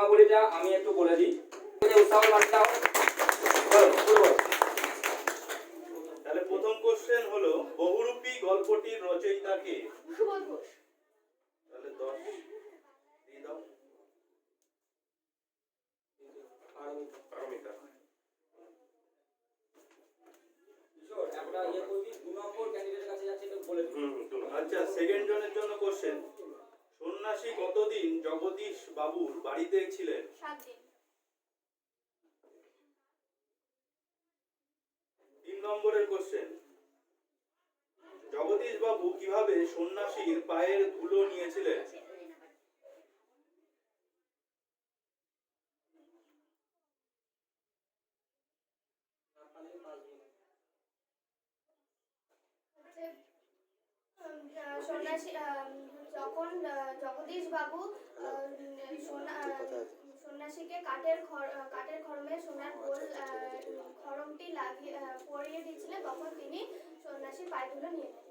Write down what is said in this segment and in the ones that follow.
নিয়মাবলীটা আমি একটু বলে দিই। উৎসাহ বার্তাও তাহলে প্রথম কোশ্চেন হলো বহুরূপী গল্পটির রচয়িতা কে? সুবোধ ঘোষ। তাহলে 10 দিয়ে দাও। পারমিতা। কিশোর একটা ইয়ে করবি, 2 নম্বর ক্যান্ডিডেটের কাছে যাচ্ছে এটা বলে দিই। আচ্ছা, সেকেন্ড জনের জন্য কোশ্চেন, সন্ন্যাসী কতদিন জগদীশ বাবুর বাড়িতে ছিলেন? 7 দিন। 3 নম্বরের কোশ্চেন, জগদীশ বাবু কিভাবে সন্ন্যাসীর পায়ের ধুলো নিয়েছিলেন? সন্ন্যাসী যখন জগদীশ বাবু সন্ন্যাসীকে কাঠের খড়মে সোনার গোল খড়মটি লাগিয়ে পরিয়ে দিয়েছিলেন, তখন তিনি সন্ন্যাসীর পায়ে ধুলো নিয়ে নেন।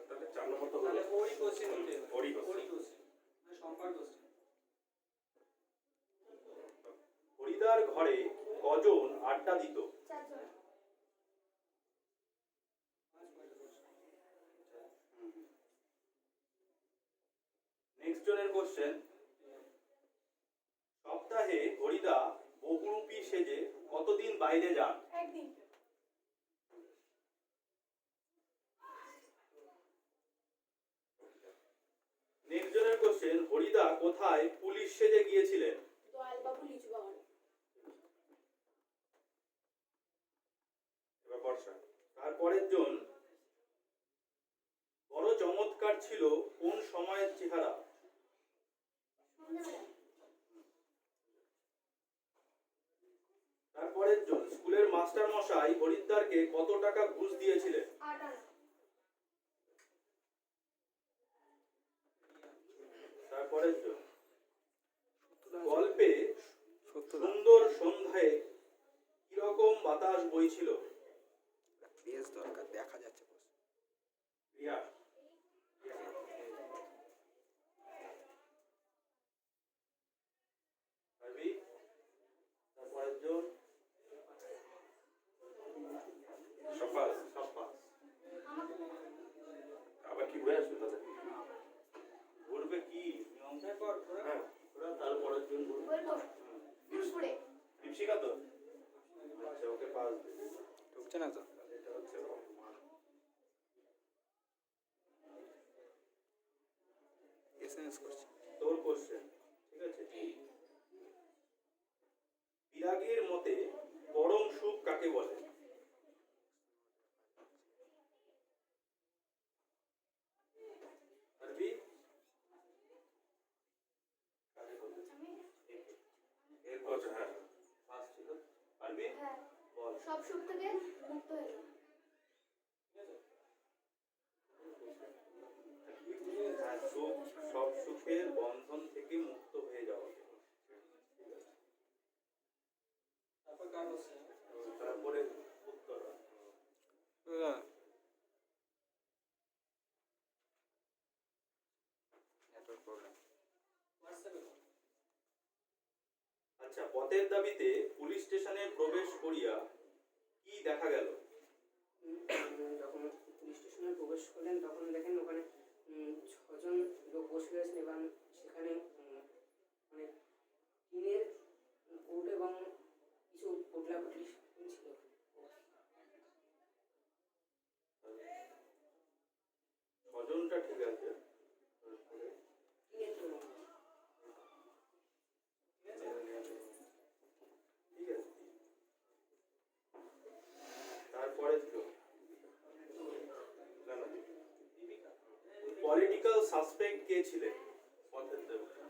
তাহলে 4 নম্বর তো তাহলে ওরই কোশ্চেন নিতে হবে। ওরই ওরই কোশ্চেন মানে সংখ্যার কোশ্চেন। হরিদার ঘরে কজন আড্ডা দিত? 4 জন। নেক্সট জনের কোশ্চেন, সপ্তাহে হরিদা বহুরূপী সেজে কতদিন বাইরে যান? 1 দিন। নেক্সট জনের কোশ্চেন, হরিদা কোথায় পুলিশ সেজে গিয়েছিলেন? দয়াল বাবু লিচু বাগান। এবার বর্ষা। তারপরের জন, বড় চমৎকার ছিল কোন সময়ের চেহারা? তারপরের জন, স্কুলের মাস্টার মশাই হরিদ্বারকে কত টাকা ঘুষ দিয়েছিলেন? 8 আনা। তারপরের জন, গল্পে সুন্দর সন্ধ্যায় কিরকম বাতাস বইছিল? বেশ দরকার, দেখা যাচ্ছে রিয়া। আরবি। তারপরের জন, সাফাস। আবার কি বলে আসবে তাহলে? বলবে কি নিয়মটা কর তোরা? হ্যাঁ, তোরা তারপরের জন বলবে। বলবো ফুসফুড়ে। দীপশিকা তো? আচ্ছা, ওকে পাস দে। ঢুকছে না তো। এটা হচ্ছে এসএমএস করছে। তোর কোশ্চেন, ঠিক আছে? বিরাগীর মতে পরম সুখ কাকে বলে? আরবি। কাকে বলে? এর কোশ্চেন, হ্যাঁ ফার্স্ট ছিল। আরবি হ্যাঁ, বল। সব সুখ থেকে মুক্ত হয়ে যাও। হ্যাঁ, সুখ, সব সুখের বন্ধন থেকে মুক্ত হয়ে যাওয়া। তারপর কার কোশ্চেন? তারপরে উত্তর। Network problem. হোয়াটসঅ্যাপে বল। আচ্ছা, পথের দাবিতে পুলিশ স্টেশনে প্রবেশ করিয়া কি দেখা গেল? যখন পুলিশ স্টেশনে প্রবেশ করলেন তখন দেখেন ওখানে 6 জন লোক বসে রয়েছেন এবং সেখানে মানে টিনের কোট এবং কিছু পোটলাপুটলি ছিল। ছজনটা ঠিক আছে। টিনের জন্য ঠিক আছে। তারপরে পলিটিক্যাল সাসপেক্ট কে ছিলেন পথের দাবিতে?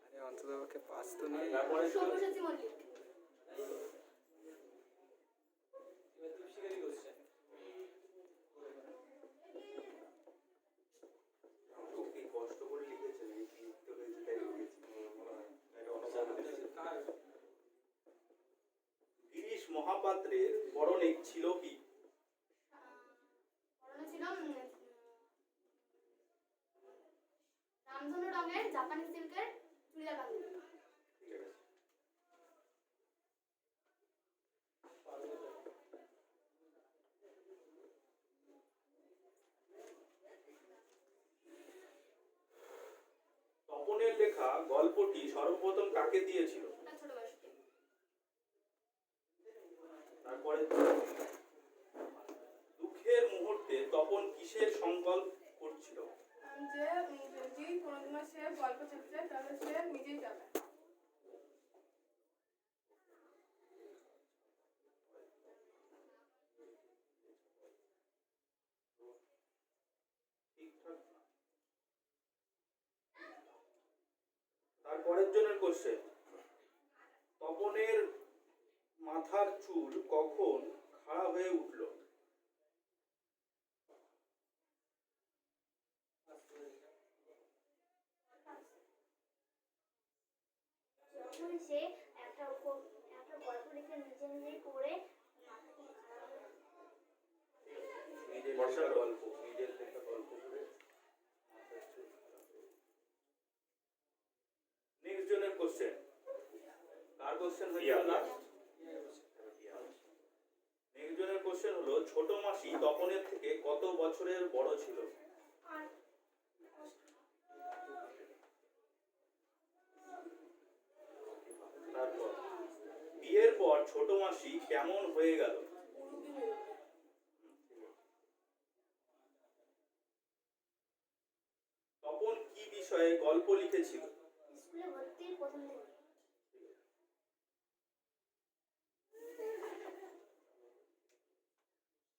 আরে অন্ততপক্ষে পাস তো নেই। তারপরে সব্যসাচী মল্লিক। এবার দীপশিকারই কোশ্চেন। কি কষ্ট করে লিখেছেন, এই কি লিখতে হয়েছে তাই লিখেছি। এটা অনবদ্য। কার? গিরিশ মহাপাত্রের পরনে ছিল কি? পরনে ছিল রঙের জাপানি সিল্কের চুড়িদার বাঁধলেন। ঠিক আছে। তপনের লেখা গল্পটি সর্বপ্রথম কাকে দিয়েছিল? ওটা ছোট বয়সে। তারপরে দুঃখের মুহূর্তে তপন কিসের সংকল্প করছিল? যে যদি কোনোদিনও সে গল্প চাচ্ছে তাহলে সে নিজেই যাবে। ঠিকঠাক। তারপরের জনের কোশ্চেন, তপনের মাথার চুল কখন খাড়া হয়ে উঠল? যখন সে একটা গল্প লিখে নিজে নিজে পড়ে মাথাটা খারাপ হয়ে নিজের লেখা গল্প, নিজের লেখা গল্প পড়ে নেক্সট জনের কোশ্চেন, কার কোশ্চেন হয়ে লাস্ট? নেক্সট জনের কোশ্চেন হলো, ছোট মাসি তপনের থেকে কত বছরের বড় ছিল? আর তারপর বিয়ের পর ছোট মাসি কেমন হয়ে গেল? তপন কি বিষয়ে গল্প লিখেছিল? স্কুলে ভর্তির প্রথম দিন।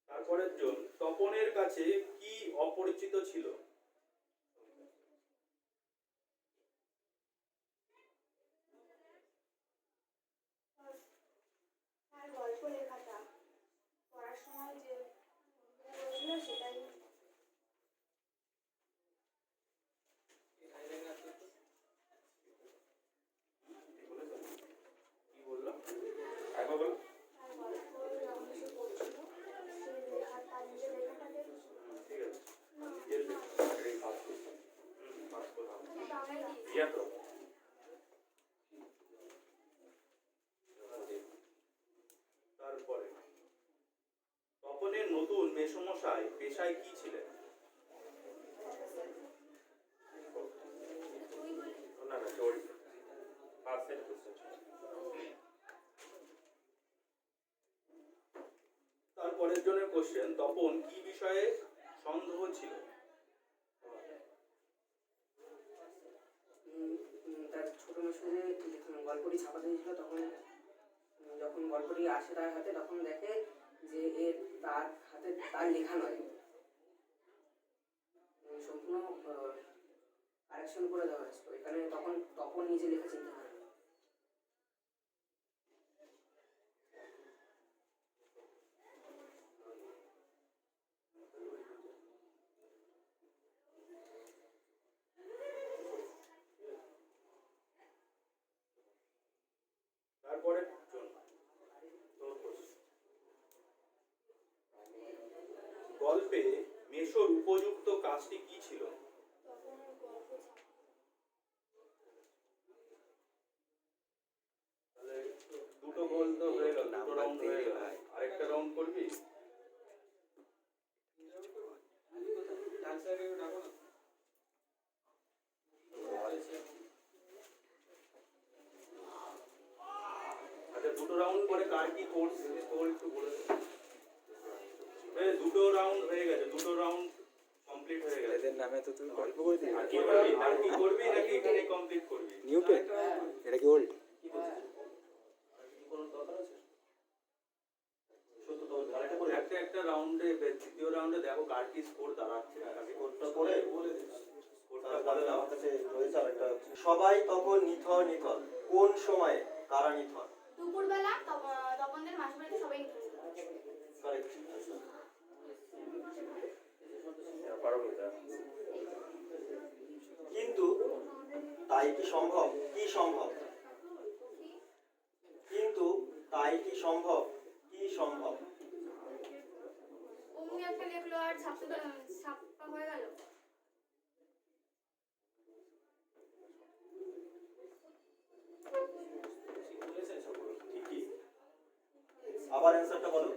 তারপরের জন, তপনের কাছে কি অপরিচিত ছিল? আর গল্প লেখাটা পড়ার সময় যে হয়েছিল সেটাই। কি বললো? একবার বলো। আর গল্প যখন সে পড়ছিল সেই লেখা তার নিজের লেখাটাকে ঠিক আছে। নিজের লেখা এই কাজ করতে। পাস করলাম। ইয়া তো। তারপরে তপনের নতুন মেসমশাই পেশায় কি ছিলেন? না না, সরি। পাঁচের কোশ্চেন। তারপরের জনের কোশ্চেন, তপন কি বিষয়ে সন্দেহ ছিল? তার ছোট মাসে যে গল্পটি ছাপাতে হয়েছিল তখন যখন গল্পটি আসে তার হাতে তখন দেখে যে তার হাতে তার লেখা নয়, সম্পূর্ণ কারেকশন করে দেওয়া হয়েছিল। এখানে তখন তপন নিজে লেখা চিনতে পারে। তারপরের জন, তোর কোশ্চেন। গল্পে মেশোর উপযুক্ত কাজটি কি ছিল? তখন গল্প তাহলে দুটো গোল তো হয়ে গেল, দুটো রাউন্ড হয়ে গেল। আরেকটা রাউন্ড করবি? আচ্ছা, দুটো রাউন্ড করে কার কি কোর্স তোর একটু বলে দে। দুটো রাউন্ড হয়ে গেছে, দুটো রাউন্ড কমপ্লিট হয়ে গেছে। এদের নামে তো তুই গল্প করে দিবি। আর কি করবি? আর কি করবি নাকি এখানে কমপ্লিট করবি? নিউ পেন, এটা কি ওল্ড? একটা রাউন্ডে, দ্বিতীয় রাউন্ডে দেখো কার কি স্কোর দাঁড়াচ্ছে। স্কোরটা করে বলে দিচ্ছি। স্কোরটা বলে দাও। আমার কাছে রয়েছে আরেকটা। সবাই তখন নিথর নিথর। কোন সময়ে কারা নিথর? দুপুরবেলা তপনদের মাসির বাড়িতে সবাই নিতে কারেক্ট। কিন্তু তাই কি সম্ভব? কি সম্ভব? কিন্তু তাই কি সম্ভব? কি সম্ভব? অমনি একটা লেখলো আর ছাপা হয়ে গেল। আবার অ্যান্সারটা বলো।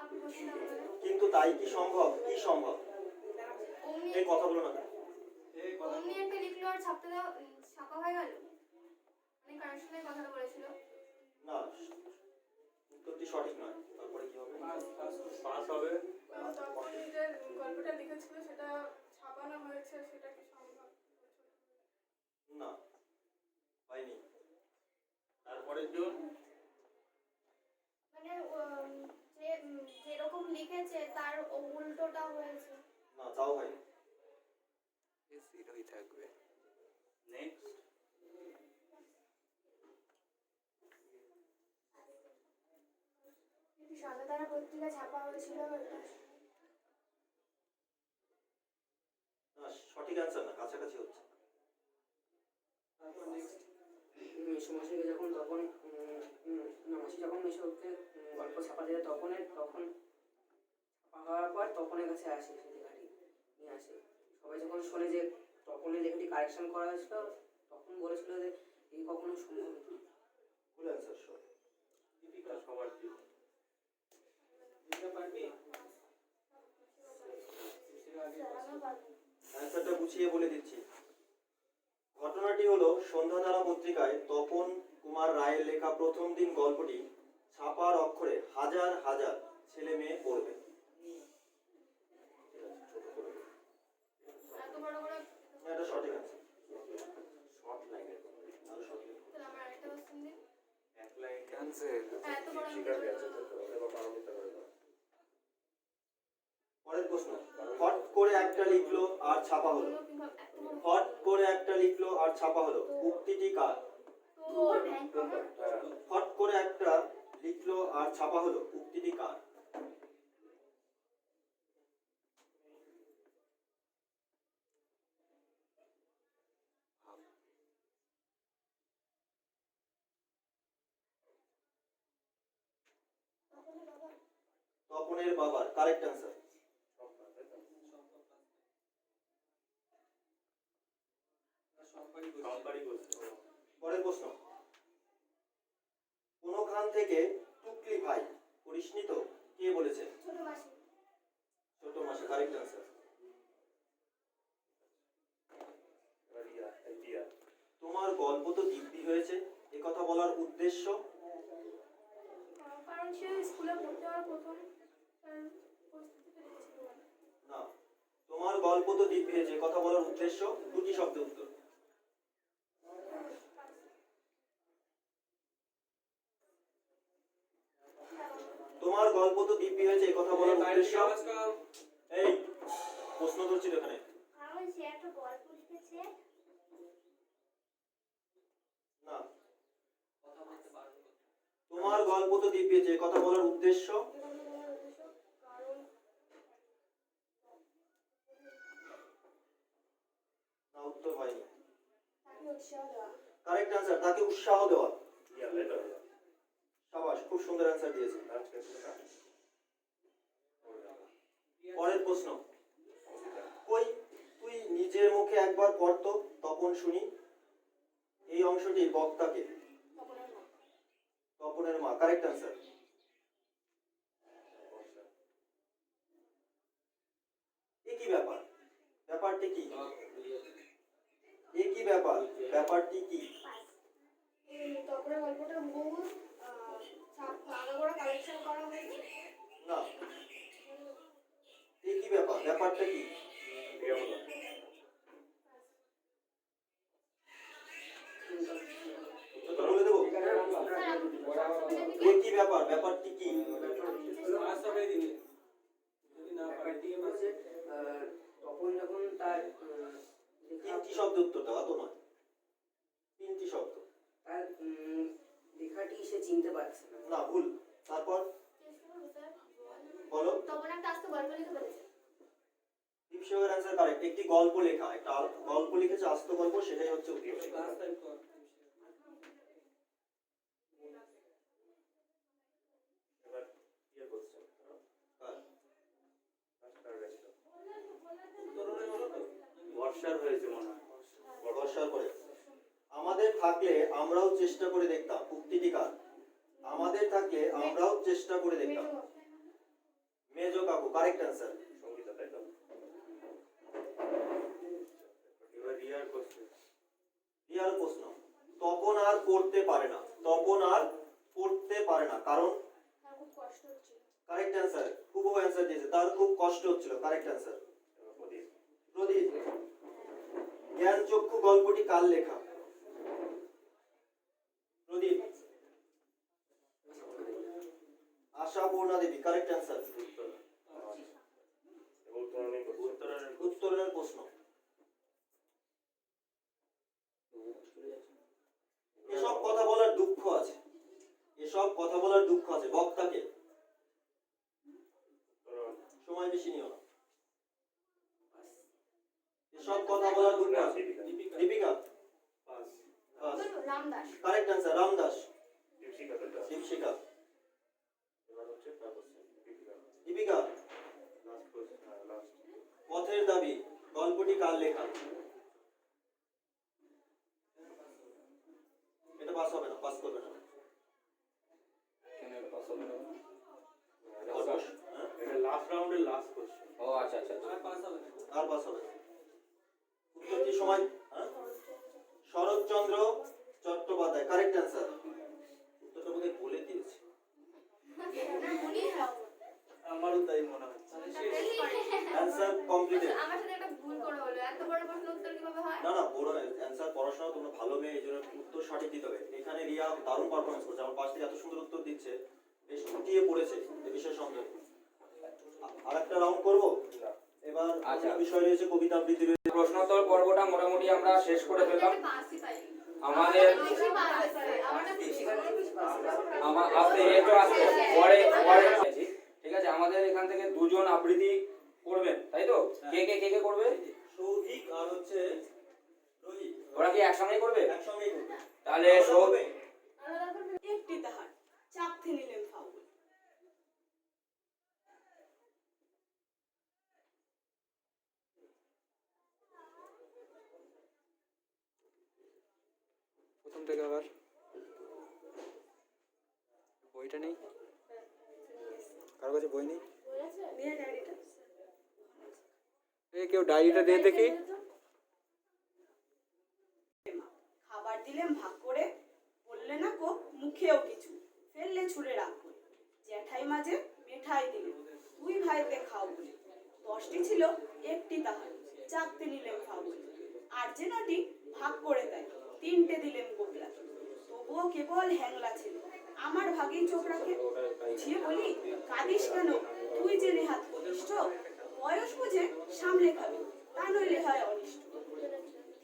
আপনি বসুন তাহলে। কিন্তু তাই কি সম্ভব? কি সম্ভব? অমনি এই কথা বলো না কেন? অমনি একটা লিখলো আর ছাপা হয়ে গেল। মানে কানেকশনের কথাটা বলেছিল। না, উত্তরটি সঠিক নয়। তারপরে কি হবে? পাস হবে। তখন যে গল্পটা লিখেছিল সেটা ছাপানো হয়েছে, সেটা কি সম্ভব? না, হয়নি। তারপরের জন মানে যে যেরকম লিখেছে তার উল্টোটা হয়েছে। না, তাও হয়নি। জিরোই থাকবে। নেক্সট। সন্ধ্যাতারা পত্রিকা ছাপা হয়েছিল। না, সঠিক অ্যান্সার না, কাছাকাছি হচ্ছে। মেসোমশাইকে যখন তখন মাসি যখন মেসোকে গল্প ছাপা দেয় তখন ছাপা হওয়ার পর তপনের কাছে আসে, সেই লেখাটি নিয়ে আসে। সবাই যখন শোনে যে তপনের লেখাটি কারেকশন করা হয়েছিল তখন বলেছিল যে এই কখনো সম্ভব নয়। ভুল অ্যান্সার সব। দীপিকা সবার কি? অ্যান্সারটা গুছিয়ে বলে দিচ্ছি। ঘটনাটি হলো সন্ধ্যাতারা পত্রিকায় তপন কুমার রায়ের লেখা প্রথম দিন গল্পটি ছাপার অক্ষরে হাজার হাজার ছেলে মেয়ে পড়বে। এত বড় করে এটা সঠিক অ্যান্সার। শর্ট লাইনের আরো সঠিক। তাহলে আমার আরেকটা কোশ্চেন দিন। এক লাইন ক্যান্সেল। এত বড় শিকার গেছে তো এবার পারমিতা করে দাও। পরের প্রশ্ন। ফট করে একটা লিখলো আর ছাপা হলো। ফট করে একটা লিখলো আর ছাপা হলো, উক্তিটি কার? ফট করে একটা লিখলো আর ছাপা হলো, উক্তিটি কার? তপনের বাবার। Correct answer. কম্পারি করছে। পরের প্রশ্ন। কোনখান থেকে টুকলি ভাই করিসনি তো, কে বলেছেন? ছোট মাসি। ছোট মাসি। Correct answer. আইডিয়া। তোমার গল্প তো দিব্যি হয়েছে, এ কথা বলার উদ্দেশ্য? কারণ সে স্কুলে পড়তে হওয়ার প্রথম পরিস্থিতিতে লিখেছিল। না, তোমার গল্প তো দিব্যি হয়েছে, এ কথা বলার উদ্দেশ্য? দুটি শব্দে উত্তর। তোমার গল্প তো দিব্যি হয়েছে, এ কথা বলার উদ্দেশ্য? এই প্রশ্ন করছি তো এখানে। কারণ সে একটা গল্প লিখেছে। না, তোমার গল্প তো দিব্যি হয়েছে, এ কথা বলার উদ্দেশ্য? কারণ না, উত্তর হয়নি। তাকে উৎসাহ দেওয়া। কারেক্ট অ্যান্সার, তাকে উৎসাহ দেওয়া। ইয়া লেটার। সাবাস, খুব সুন্দর অ্যান্সার দিয়েছে। আজকে সেটা পরের প্রশ্ন। কই তুই নিজের মুখে একবার পড়তো তপন শুনি। এই অংশটি বক্তাকে। তপনের মা। Correct answer. এ কি ব্যাপার? ব্যাপারটি কি? এ কি ব্যাপার? ব্যাপারটি কি? তারপরে গল্পটা বহু আলাদা কালেকশন করা হয়েছে। না, এ কি ব্যাপার? ব্যাপারটা কি? বলে দেবো। এ কি ব্যাপার? ব্যাপারটি কি? ব্যাপারটি হচ্ছে তপন যখন তার তিনটি শব্দ উত্তর দেওয়া তো নয়, তিনটি শব্দ। তার লেখাটি সে চিনতে পারছে না। না, ভুল। তারপর বলো। তখন একটা আস্তে গল্প লিখে ফেলেছে। দীপশিখের অ্যান্সার কারেক্ট। একটি গল্প লেখা, একটা গল্প লিখেছে, আস্ত গল্প, সেটাই হচ্ছে উত্তর। এবার ইয়ে করছে। হ্যাঁ। বর্ষার হয়েছে মনে হয়। বর্ষার পরে। আমাদের থাকলে আমরাও চেষ্টা করে দেখতাম, উক্তিটি কার? আমাদের থাকলে আমরাও চেষ্টা করে দেখতাম। মেজো কাকু, কারেক্ট অ্যান্সার। সঙ্গীতা, তাই তো? এবার রিয়ার কোশ্চেন। রিয়াল প্রশ্ন, তপন আর পড়তে পারে না, তপন আর পড়তে পারে না কারণ? আমার খুব কষ্ট হচ্ছিল। Correct answer. খুব অ্যান্সার দিয়েছে, তার খুব কষ্ট হচ্ছিল। Correct answer. প্রদীপ। প্রদীপ, জ্ঞান চক্ষু গল্পটি কার লেখা? প্রদীপ। আশাপূর্ণা দেবী, কারেক্ট অ্যান্সার। উত্তরণের প্রশ্ন, এসব কথা বলার দুঃখ আছে, এসব কথা বলার দুঃখ আছে বক্তাকে। সময় বেশি নিও না। এসব কথা বলার দুঃখ আছে। দীপিকা। বলবো, রামদাস। Correct answer, Ramdas. দীপশিকা তো এটা। দীপশিকা। এবার হচ্ছে তার question. Deepika. Deepika, last question, last. Pather Dabi গল্পটি কার লেখা? এটা পাস হবে না, পাস করবে না। কেন এটা পাস হবে না? হ্যাঁ? এটা লাস্ট রাউন্ডের লাস্ট কোশ্চেন। ও আচ্ছা আচ্ছা আচ্ছা। আর পাস হবে না। উত্তরটি সময়, হ্যাঁ? Sharatchandra Chattopadhyay, correct answer. উত্তরটা বোধহয় বলে দিয়েছি। মনে হয়। আমারও তাই মনে হচ্ছে। Answer completed. আমার সাথে একটা ভুল করে হলো, এত বড় প্রশ্ন উত্তর কিভাবে হয়? না না, বড় অ্যান্সার, পড়াশোনা তোমরা ভালো মেয়ে, এই জন্য উত্তর সঠিক দিতে হবে। এখানে রিয়া দারুণ পারফরমেন্স করছে, আমার পাশ থেকে এত সুন্দর উত্তর দিচ্ছে, বেশ ফুটিয়ে পড়েছে এ বিষয়ে সন্দেহ। আর একটা রাউন্ড করবো এবার। আচ্ছা। বিষয় রয়েছে কবিতা আবৃত্তি রয়েছে। প্রশ্নোত্তর পর্বটা মোটামুটি আমরা শেষ করে ফেললাম। পাসই পাই। আমাদের বেশি পাস আছে। আমারটা বেশি পাস। আমার আসতে একটু আসতে পরে পরে ঠিক আছে। আমাদের এখান থেকে দুজন আবৃত্তি করবেন, তাই তো? কে করবে? সৌভিক আর হচ্ছে রোহিত, ওরা কি একসঙ্গেই করবে? একসঙ্গেই করবে। তাহলে সৌভিক। আলাদা করবে। একটি তাহার চাপতে নিলেন ফাউল। প্রথম থেকে আবার বইটা নেই, কারো কাছে বই নেই? নিয়ে ডায়েরিটা। এই কেউ ডায়েরিটা দিয়ে দেখি। খাবার দিলেন ভাগ করে, বললে না কো মুখেও কিছু, ফেললে ছুঁড়ে রাখ করে। জ্যাঠাই মাঝে মেঠাই দিলেন, দুই ভাইতে খাও বলে। 10টি ছিল একটি তাহার, চাপতে নিলেন খাও বলে। আর যে নটি ভাগ করে দেয়, 3টে দিলেন গোবলা। তবুও কেবল হ্যাংলা ছিল, আমার ভাগেই চোখ রাখে। বুঝিয়ে বলি, কাঁদিস কেন, তুই যে নেহাত কনিষ্ঠ, বয়স বুঝে সামলে খাবি, তা নইলে হয় অনিষ্ট।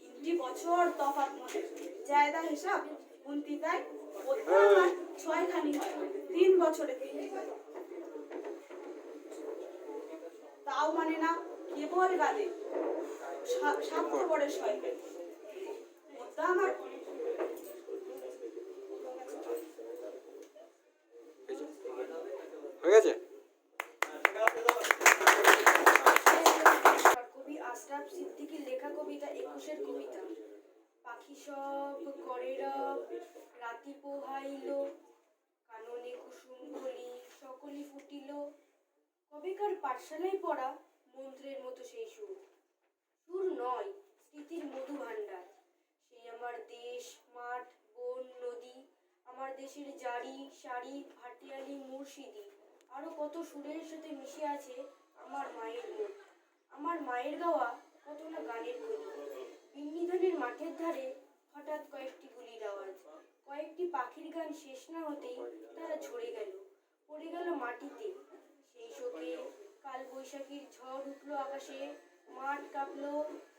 3টি বছর তফাৎ মনে, জায়দা হিসাব গুনতি তাই, বোধহয় আমার 6খানি হয়, 3 বছরে 3 হয়। তাও মানে না, কেবল গাদে, স্বার্থপরের সয়কে। মোদ্দা আমার হয়ে গেছে। কবি আশরাফ সিদ্দিকীর লেখা কবিতা 21-এর কবিতা। পাখি সব করে রব, রাতি পোহাইল, কাননে কুসুম কলি সকলি ফুটিল। কবেকার পাঠশালায় পড়া মন্ত্রের মতো সেই সুর, সুর নয় স্মৃতির মধু ভাণ্ডার। সেই আমার দেশ, মাঠ, বন, নদী, আমার দেশের জারি, শাড়ি, ভাটিয়ালি, মুর্শিদি, আরো কত সুরের সাথে মিশে আছে আমার মায়ের মুখ। আমার মায়ের গাওয়া কত না গানের কলি। বিন্নিধানের মাঠের ধারে হঠাৎ কয়েকটি গুলির আওয়াজ, কয়েকটি পাখির গান শেষ না হতেই তারা ঝরে গেল, পড়ে গেল মাটিতে। সেই শোকে কাল বৈশাখীর ঝড় উঠলো আকাশে, মাঠ কাঁপলো,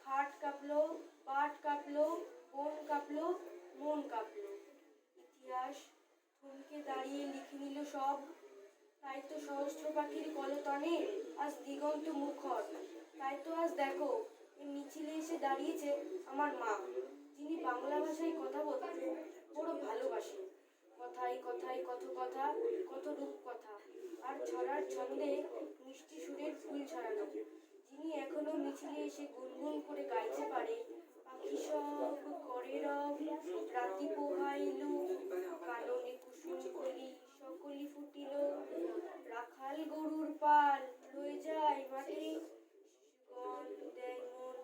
হাট কাঁপলো, পাট কাঁপলো, বন কাঁপলো, মন কাঁপলো। ইতিহাস থমকে দাঁড়িয়ে লিখে নিল সব, তাই তো সহস্র পাখির কলতানে আজ দিগন্ত মুখর। তাই তো আজ দেখো এই মিছিলে এসে দাঁড়িয়েছে আমার মা, যিনি বাংলা ভাষায় কথা বলতে বড় ভালোবাসেন। কথায় কথায় কত কথা, কত রূপ কথা, আর ছড়ার ছন্দে মিষ্টি সুরের ফুল ছড়ানো, যিনি এখনো মিছিলে এসে গুনগুন করে গাইতে পারে, পাখি সব করে রব, রাতি পোহাইল, কাননে কুসুম কলি সকলি ফুটিল রাখাল গরুর পাল লয়ে যায় মাঠে গণ দেয় মন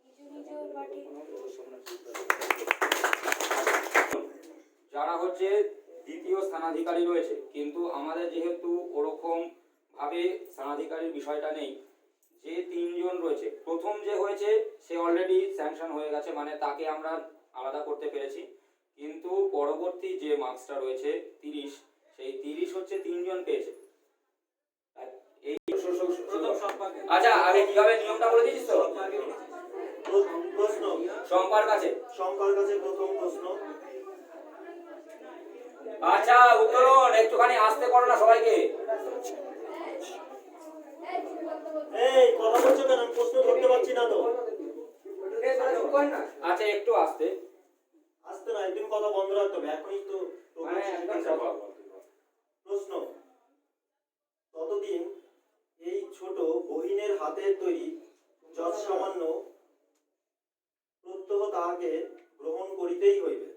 নিজ নিজ পাঠে। যারা হচ্ছে দ্বিতীয় স্থানাধিকারী রয়েছে, কিন্তু আমাদের যেহেতু ওরকম ভাবে স্থানাধিকারীর বিষয়টা নেই, যে তিনজন রয়েছে, প্রথম যে হয়েছে সে অলরেডি স্যাংশন হয়ে গেছে, মানে তাকে আমরা আলাদা করতে পেরেছি, কিন্তু পরবর্তী যে মার্কসটা রয়েছে 30, সেই 30 হচ্ছে তিনজন পেয়েছে। এই আচ্ছা, আগে কিভাবে নিয়মটা বলে দিয়েছিস তো? প্রশ্ন শম্পার কাছে। শঙ্কর কাছে প্রথম প্রশ্ন। আচ্ছা, উত্তরণ একটুখানি আস্তে করো না সবাইকে। এই কথা বলছো কেন? আমি প্রশ্ন ধরতে পারছি না তো। আচ্ছা, একটু আস্তে। আসতে না, একদিন কথা বন্ধ রাখতে হবে, এখনই তো প্রশ্ন। ততদিন এই ছোট বহিনের হাতের তৈরি যৎ সামান্য প্রত্যহ তাহাকে গ্রহণ করিতেই হইবে।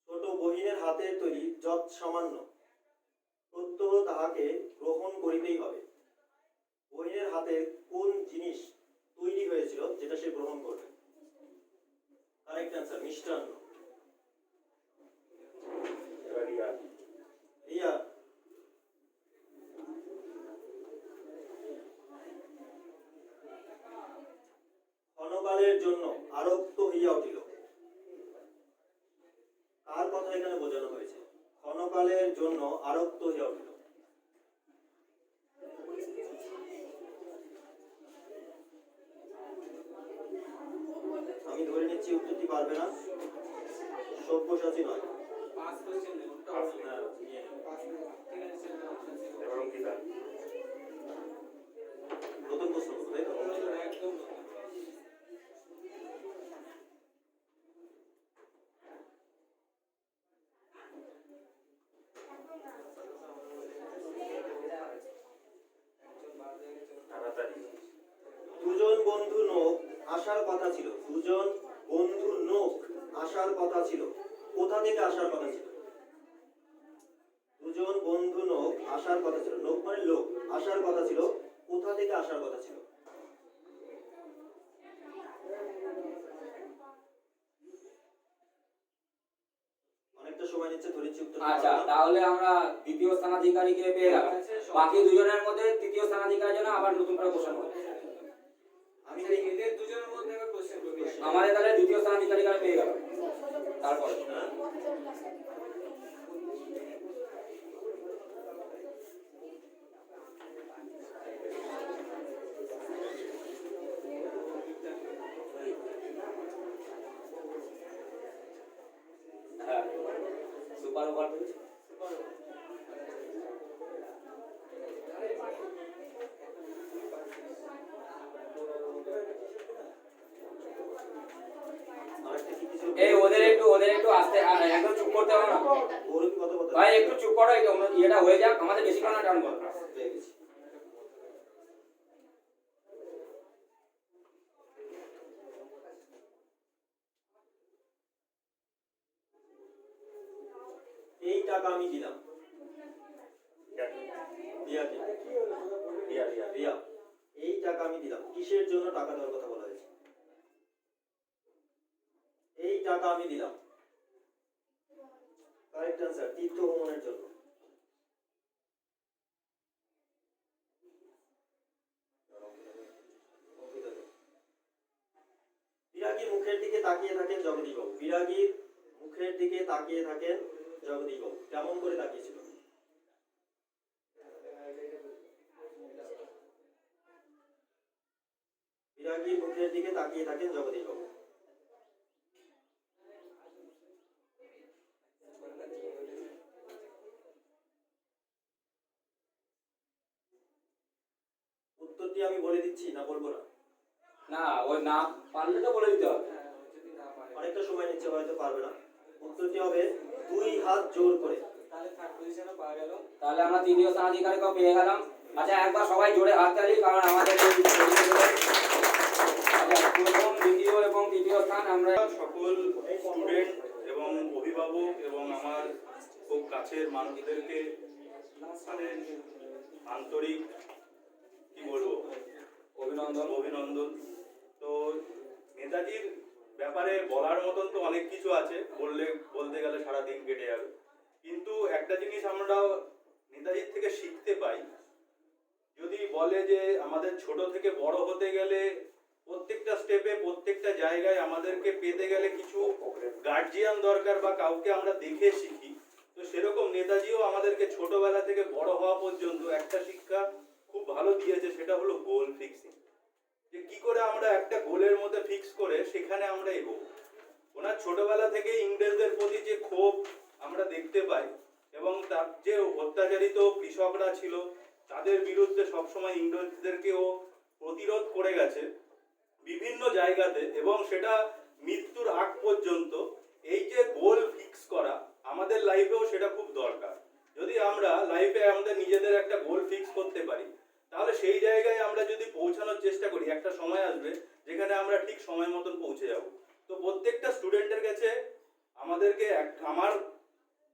ছোট বহিনের হাতের তৈরি যৎ সামান্য প্রত্যহ তাহাকে গ্রহণ করিতেই হবে। বহিনের হাতের কোন জিনিস তৈরি হয়েছিল যেটা সে গ্রহণ করবে? কারেক্ট অ্যান্সার মিষ্টান্ন। রিয়া, ক্ষণকালের জন্য আরক্ত হইয়া উঠিল। কার কথা এখানে বোঝানো হয়েছে? ক্ষণকালের জন্য আরক্ত হইয়া উঠিল। আমি ধরে নিচ্ছি উত্তরটি পারবে না, সব্যসাচী নয়। নতুন প্রশ্ন করবো, তাই তো? দুজন বন্ধু নৌক আসার কথা ছিল। দুজন বন্ধু নৌক আসার কথা ছিল। কোথা থেকে আসার কথা ছিল? দুজন বন্ধু নৌক আসার কথা ছিল। নৌক মানে লোক, আসার কথা ছিল। কোথা থেকে আসার কথা ছিল? অনেকটা সময় নিচ্ছে, ধরেছি উত্তর। আচ্ছা, তাহলে আমরা দ্বিতীয় স্থানাধিকারীকে পেয়ে গেলাম। বাকি দুজনের মধ্যে তৃতীয় স্থানাধিকারীর জন্য আবার নতুন করে কোশ্চেন হবে। আমি এদের দুজনের মধ্যে একটা কোশ্চেন করবি। আমাদের তাহলে দ্বিতীয় স্থানাধিকারীকে পেয়ে গেলাম। তারপরে হ্যাঁ, সুপার ওভার পেয়েছি। এই ওদের একটু আস্তে, একদম চুপ করতে হবে না ভাই, একটু চুপ করো, এটা হয়ে যাক, আমাদের বেশি কোনো টান করো। এই টাকা আমি দিলাম রিয়াকে। রিয়া, এই টাকা আমি দিলাম। কিসের জন্য টাকা দেওয়ার কথা বলা হয়েছে? এই টাকা আমি দিলাম। কারেক্ট অ্যান্সার তীর্থ ভ্রমণের জন্য। বিরাগীর মুখের দিকে তাকিয়ে থাকেন জগদীশবাবু। বিরাগীর মুখের দিকে তাকিয়ে থাকেন জগদীশবাবু। কেমন করে তাকিয়েছিল? বিরাগীর মুখের দিকে তাকিয়ে থাকেন জগদীশবাবু। উত্তরটি আমি বলে দিচ্ছি না বলবো না? না, ওই না পারলে তো বলে দিতে হবে। অনেকটা সময় নিচ্ছে, হয়তো পারবে না। উত্তরটি হবে 2 হাত জোর করে। তাহলে আমরা তৃতীয় স্থানাধিকারীকেও পেয়ে গেলাম। আচ্ছা, একবার সবাই জোরে হাত তালি, কারণ আমাদের আচ্ছা, প্রথম, দ্বিতীয় এবং তৃতীয় স্থান আমরা সকল স্টুডেন্ট এবং অভিভাবক এবং আমার খুব কাছের মানুষদেরকে মানে আন্তরিক কি বলবো অভিনন্দন। তো নেতাজির ব্যাপারে বলার মতন তো অনেক কিছু আছে, বলতে গেলে সারা দিন কেটে যাবে। কিন্তু একটা জিনিস আমরা নেতাজির থেকে শিখতে পাই, যদি বলে যে আমাদের ছোট থেকে বড় হতে গেলে প্রত্যেকটা স্টেপে প্রত্যেকটা জায়গায় আমাদেরকে পেতে গেলে কিছু গার্জিয়ান দরকার বা কাউকে আমরা দেখে শিখি, তো সেরকম নেতাজিও আমাদেরকে ছোটবেলা থেকে বড় হওয়া পর্যন্ত একটা শিক্ষা খুব ভালো দিয়েছে, সেটা হলো গোল ফিক্সিং। যে কি করে আমরা একটা গোলের মধ্যে ফিক্স করে সেখানে আমরা এগোবো। ওনার ছোটবেলা থেকে ইংরেজদের প্রতি যে ক্ষোভ আমরা দেখতে পাই এবং তার যে অত্যাচারিত কৃষকরা ছিল তাদের বিরুদ্ধে সবসময় ইংরেজদেরকেও প্রতিরোধ করে গেছে বিভিন্ন জায়গাতে, এবং সেটা মৃত্যুর আগ পর্যন্ত। এই যে গোল ফিক্স করা আমাদের লাইফেও সেটা খুব দরকার। যদি আমরা লাইফে আমাদের নিজেদের একটা গোল ফিক্স করতে পারি, তাহলে সেই জায়গায় আমরা যদি পৌঁছানোর চেষ্টা করি, একটা সময় আসবে যেখানে আমরা ঠিক সময় মতন পৌঁছে যাব। তো প্রত্যেকটা স্টুডেন্টের কাছে আমাদেরকে আমার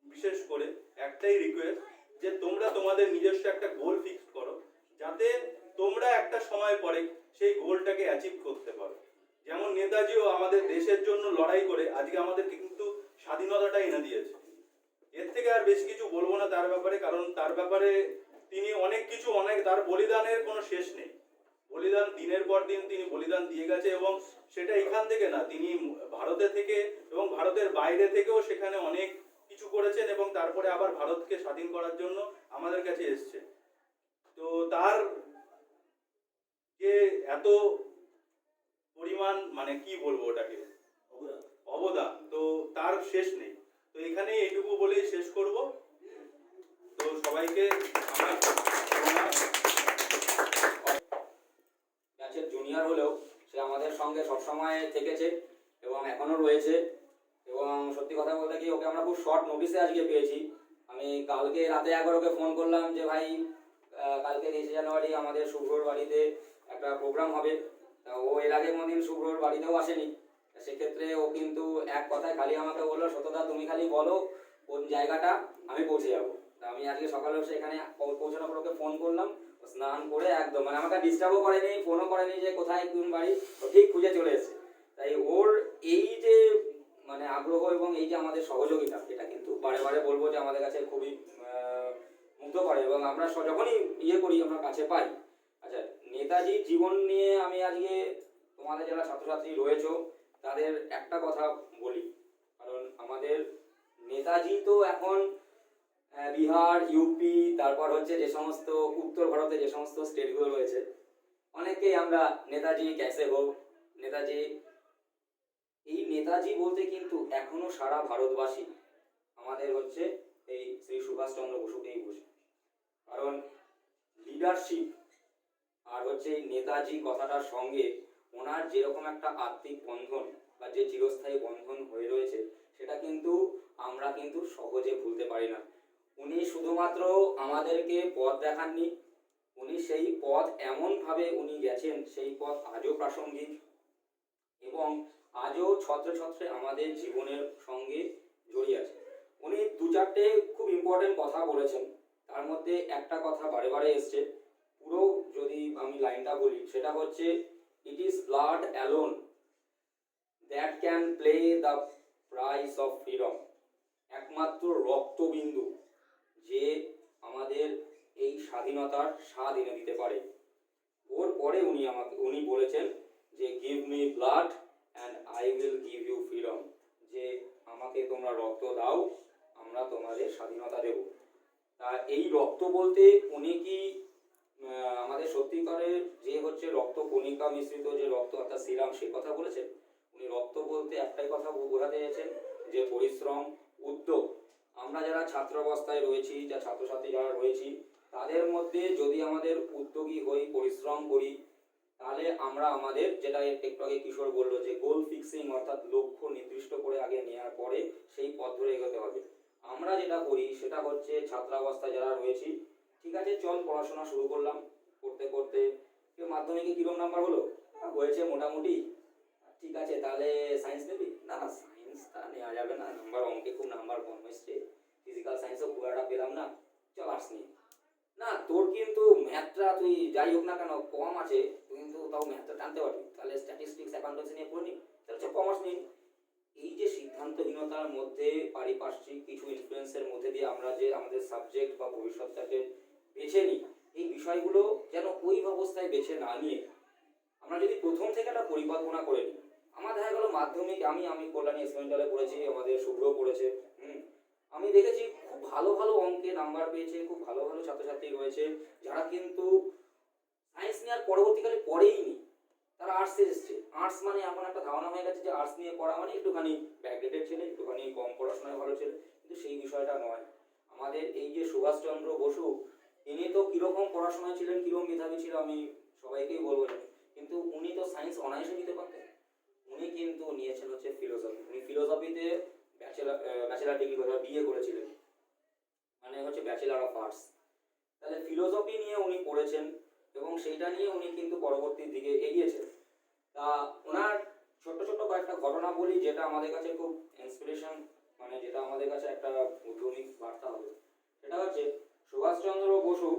বিশেষ করে একটাই রিকোয়েস্ট, যে তোমরা তোমাদের নিজস্ব একটা গোল ফিক্স করো, যাতে তোমরা একটা সময় পরে সেই গোলটাকে অ্যাচিভ করতে পারো। যেমন নেতাজিও আমাদের দেশের জন্য লড়াই করে আজকে আমাদেরকে কিন্তু স্বাধীনতাটা এনে দিয়েছে। এর থেকে আর বেশি কিছু বলবো না তার ব্যাপারে, কারণ তার ব্যাপারে তিনি তার বলিদানের কোনো শেষ নেই। বলিদান দিনের পর দিন তিনি বলিদান দিয়ে গেছে, এবং সেটা এখান থেকে না, তিনি ভারতে থেকে এবং ভারতের বাইরে থেকেও সেখানে অনেক কিছু করেছেন, এবং তারপরে আবার ভারতকে স্বাধীন করার জন্য আমাদের কাছে এসছে। তো তার যে এত পরিমাণ মানে কি বলবো ওটাকে অবদান, তো তার শেষ নেই। তো এখানে এইটুকু বলেই শেষ করব। তো সবাইকে ব্যাচের জুনিয়র হলেও সে আমাদের সঙ্গে সবসময় থেকেছে এবং এখনো রয়েছে। এবং সত্যি কথা বলতে কি, ওকে আমরা খুব শর্ট নোটিসে আজকে পেয়েছি। আমি কালকে রাতে 11কে ফোন করলাম যে ভাই কালকে 23 জানুয়ারি আমাদের শুভ্রর বাড়িতে একটা প্রোগ্রাম হবে। তা ও এর আগে কোনোদিন শুভ্রর বাড়িতেও আসেনি। সেক্ষেত্রে ও কিন্তু এক কথায় খালি আমাকে বললো, সত্যতা তুমি খালি বলো কোন জায়গাটা, আমি পৌঁছে যাবো। তা আমি আজকে সকালে সেখানে পৌঁছানোর পর ওকে ফোন করলাম, স্নান করে একদম মানে আমাকে ডিস্টার্বও করেনি, ফোনও করেনি যে কোথায় কোন বাড়ি, ও ঠিক খুঁজে চলে এসেছে। তাই ওর এই যে মানে আগ্রহ এবং এই যে আমাদের সহযোগিতা, এটা কিন্তু বারে বারে বলবো যে আমাদের কাছে খুবই মুগ্ধ করে, এবং আমরা যখনই করি আমরা কাছে পাই। আচ্ছা, নেতাজির জীবন নিয়ে আমি আজকে তোমাদের যারা ছাত্রছাত্রী রয়েছো তাদের একটা কথা বলি, কারণ আমাদের নেতাজি তো এখন বিহার, ইউপি, তারপর হচ্ছে যে সমস্ত উত্তর ভারতে যে সমস্ত স্টেটগুলো রয়েছে, অনেকেই আমরা নেতাজি ক্যাসে হোক, নেতাজি, এই নেতাজি বলতে কিন্তু এখনো সারা ভারতবাসী আমাদের হচ্ছে এই শ্রী সুভাষচন্দ্র বসুকেই বোঝে। কারণ লিডারশিপ আর হচ্ছে নেতাজি কথাটার সঙ্গে ওনার যেরকম একটা আত্মিক বন্ধন বা যে চিরস্থায়ী বন্ধন হয়ে রয়েছে, সেটা কিন্তু আমরা কিন্তু সহজে ভুলতে পারি না। উনি শুধুমাত্র আমাদেরকে পথ দেখাননি, উনি সেই পথ এমনভাবে উনি গেছেন, সেই পথ আজও প্রাসঙ্গিক এবং আজও ছত্রে ছত্রে আমাদের জীবনের সঙ্গে জড়িয়ে আছে। উনি 2-4টে খুব ইম্পর্টেন্ট কথা বলেছেন, তার মধ্যে একটা কথা বারে বারে এসছে, পুরো যদি আমি লাইনটা বলি সেটা হচ্ছে, it is blood alone that can play the price of freedom. একমাত্র রক্তবিন্দু যে আমাদের এই স্বাধীনতার স্বাদ এনে দিতে পারে। ওর পরে উনি বলেছেন যে give me blood and I will give you freedom, যে আমাকে তোমরা রক্ত দাও, আমরা তোমাদের স্বাধীনতা দেব। তা এই রক্ত বলতে উনি কি আমাদের সত্যিকারের যে হচ্ছে রক্ত কণিকা মিশ্রিত যে রক্ত অর্থাৎ সিরাম, সে কথা বলেছেন? উনি রক্ত বলতে একটাই কথা বোঝাতে চেয়েছেন, যে পরিশ্রম, উদ্যোগ। আমরা যারা ছাত্র অবস্থায় রয়েছি, যা ছাত্রছাত্রী যারা রয়েছি, তাদের মধ্যে যদি আমাদের উদ্যোগী হই, পরিশ্রম করি, তাহলে আমরা আমাদের যেটা একটু আগে কিশোর বললো যে গোল ফিক্সিং অর্থাৎ লক্ষ্য নির্দিষ্ট করে আগে নেওয়ার পরে সেই পথ ধরে এগোতে হবে। আমরা যেটা করি সেটা হচ্ছে ছাত্রাবস্থায় যারা রয়েছি, ঠিক আছে চল পড়াশোনা শুরু করলাম, করতে করতে কেউ মাধ্যমিকে কিরকম নাম্বার হলো, হয়েছে মোটামুটি, ঠিক আছে তাহলে সায়েন্স নেবি, না সায়েন্সটা নেওয়া যাবে না, নাম্বার অঙ্কে খুব নাম্বার কম এসছে, ফিজিক্যাল সায়েন্সও খুব একটা পেলাম না, চল আর্টস নিয়ে। না তোর কিন্তু ম্যাথটা তুই যাই হোক না কেন কম আছে, তুই কিন্তু তাও ম্যাথটা টানতে পারবি, তাহলে স্ট্যাটিস্টিক্স অ্যাকাউন্টেন্সি নিয়ে পড়ে নি, তাহলে হচ্ছে কমার্স নিয়ে। এই যে সিদ্ধান্তহীনতার মধ্যে পারিপার্শ্বিক কিছু ইনফ্লুয়েন্সের মধ্যে দিয়ে আমরা যে আমাদের সাবজেক্ট বা ভবিষ্যৎটাকে বেছে নিই, এই বিষয়গুলো যেন ওই অবস্থায় বেছে না নিয়ে আমরা যদি প্রথম থেকে একটা পরিকল্পনা করে নিই। আমার দেখা গেলো মাধ্যমিক আমি কল্যাণী এক্সপেরিমেন্টালে পড়েছি, আমাদের শুভ্র পড়েছে, আমি দেখেছি খুব ভালো ভালো অঙ্কে নাম্বার পেয়েছে, খুব ভালো ভালো ছাত্রছাত্রী রয়েছে যারা কিন্তু সায়েন্স নেওয়ার পরবর্তীকালে পড়েই নি, তারা আর্টসে এসছে। আর্টস মানে এখন একটা ধারণা হয়ে গেছে যে আর্টস নিয়ে পড়া মানে একটুখানি ব্যাকডেটেড ছেলে, একটুখানি কম পড়াশোনায় ভালো ছেলে, কিন্তু সেই বিষয়টা নয়। আমাদের এই যে সুভাষচন্দ্র বসু, ইনি তো কিরকম পড়াশোনায় ছিলেন, কিরকম মেধাবী ছিল আমি সবাইকেই বলবো জানি, কিন্তু উনি তো সায়েন্স অনায়াসে নিতে পারতেন। উনি কিন্তু নিয়েছেন হচ্ছে ফিলোসফি, উনি ফিলোসফিতে ব্যাচেলার ডিগ্রি বিয়ে করেছিলেন, মানে হচ্ছে ব্যাচেলার অফ আর্টস। তাহলে ফিলোসফি নিয়ে উনি পড়েছেন এবং সেইটা নিয়ে উনি কিন্তু পরবর্তী দিকে এগিয়েছেন। তা ওনার ছোট্ট ছোট্ট কয়েকটা ঘটনা বলি যেটা আমাদের কাছে খুব ইন্সপিরেশন, মানে যেটা আমাদের কাছে একটা উদ্যমিক বার্তা হবে। সেটা হচ্ছে সুভাষচন্দ্র বসু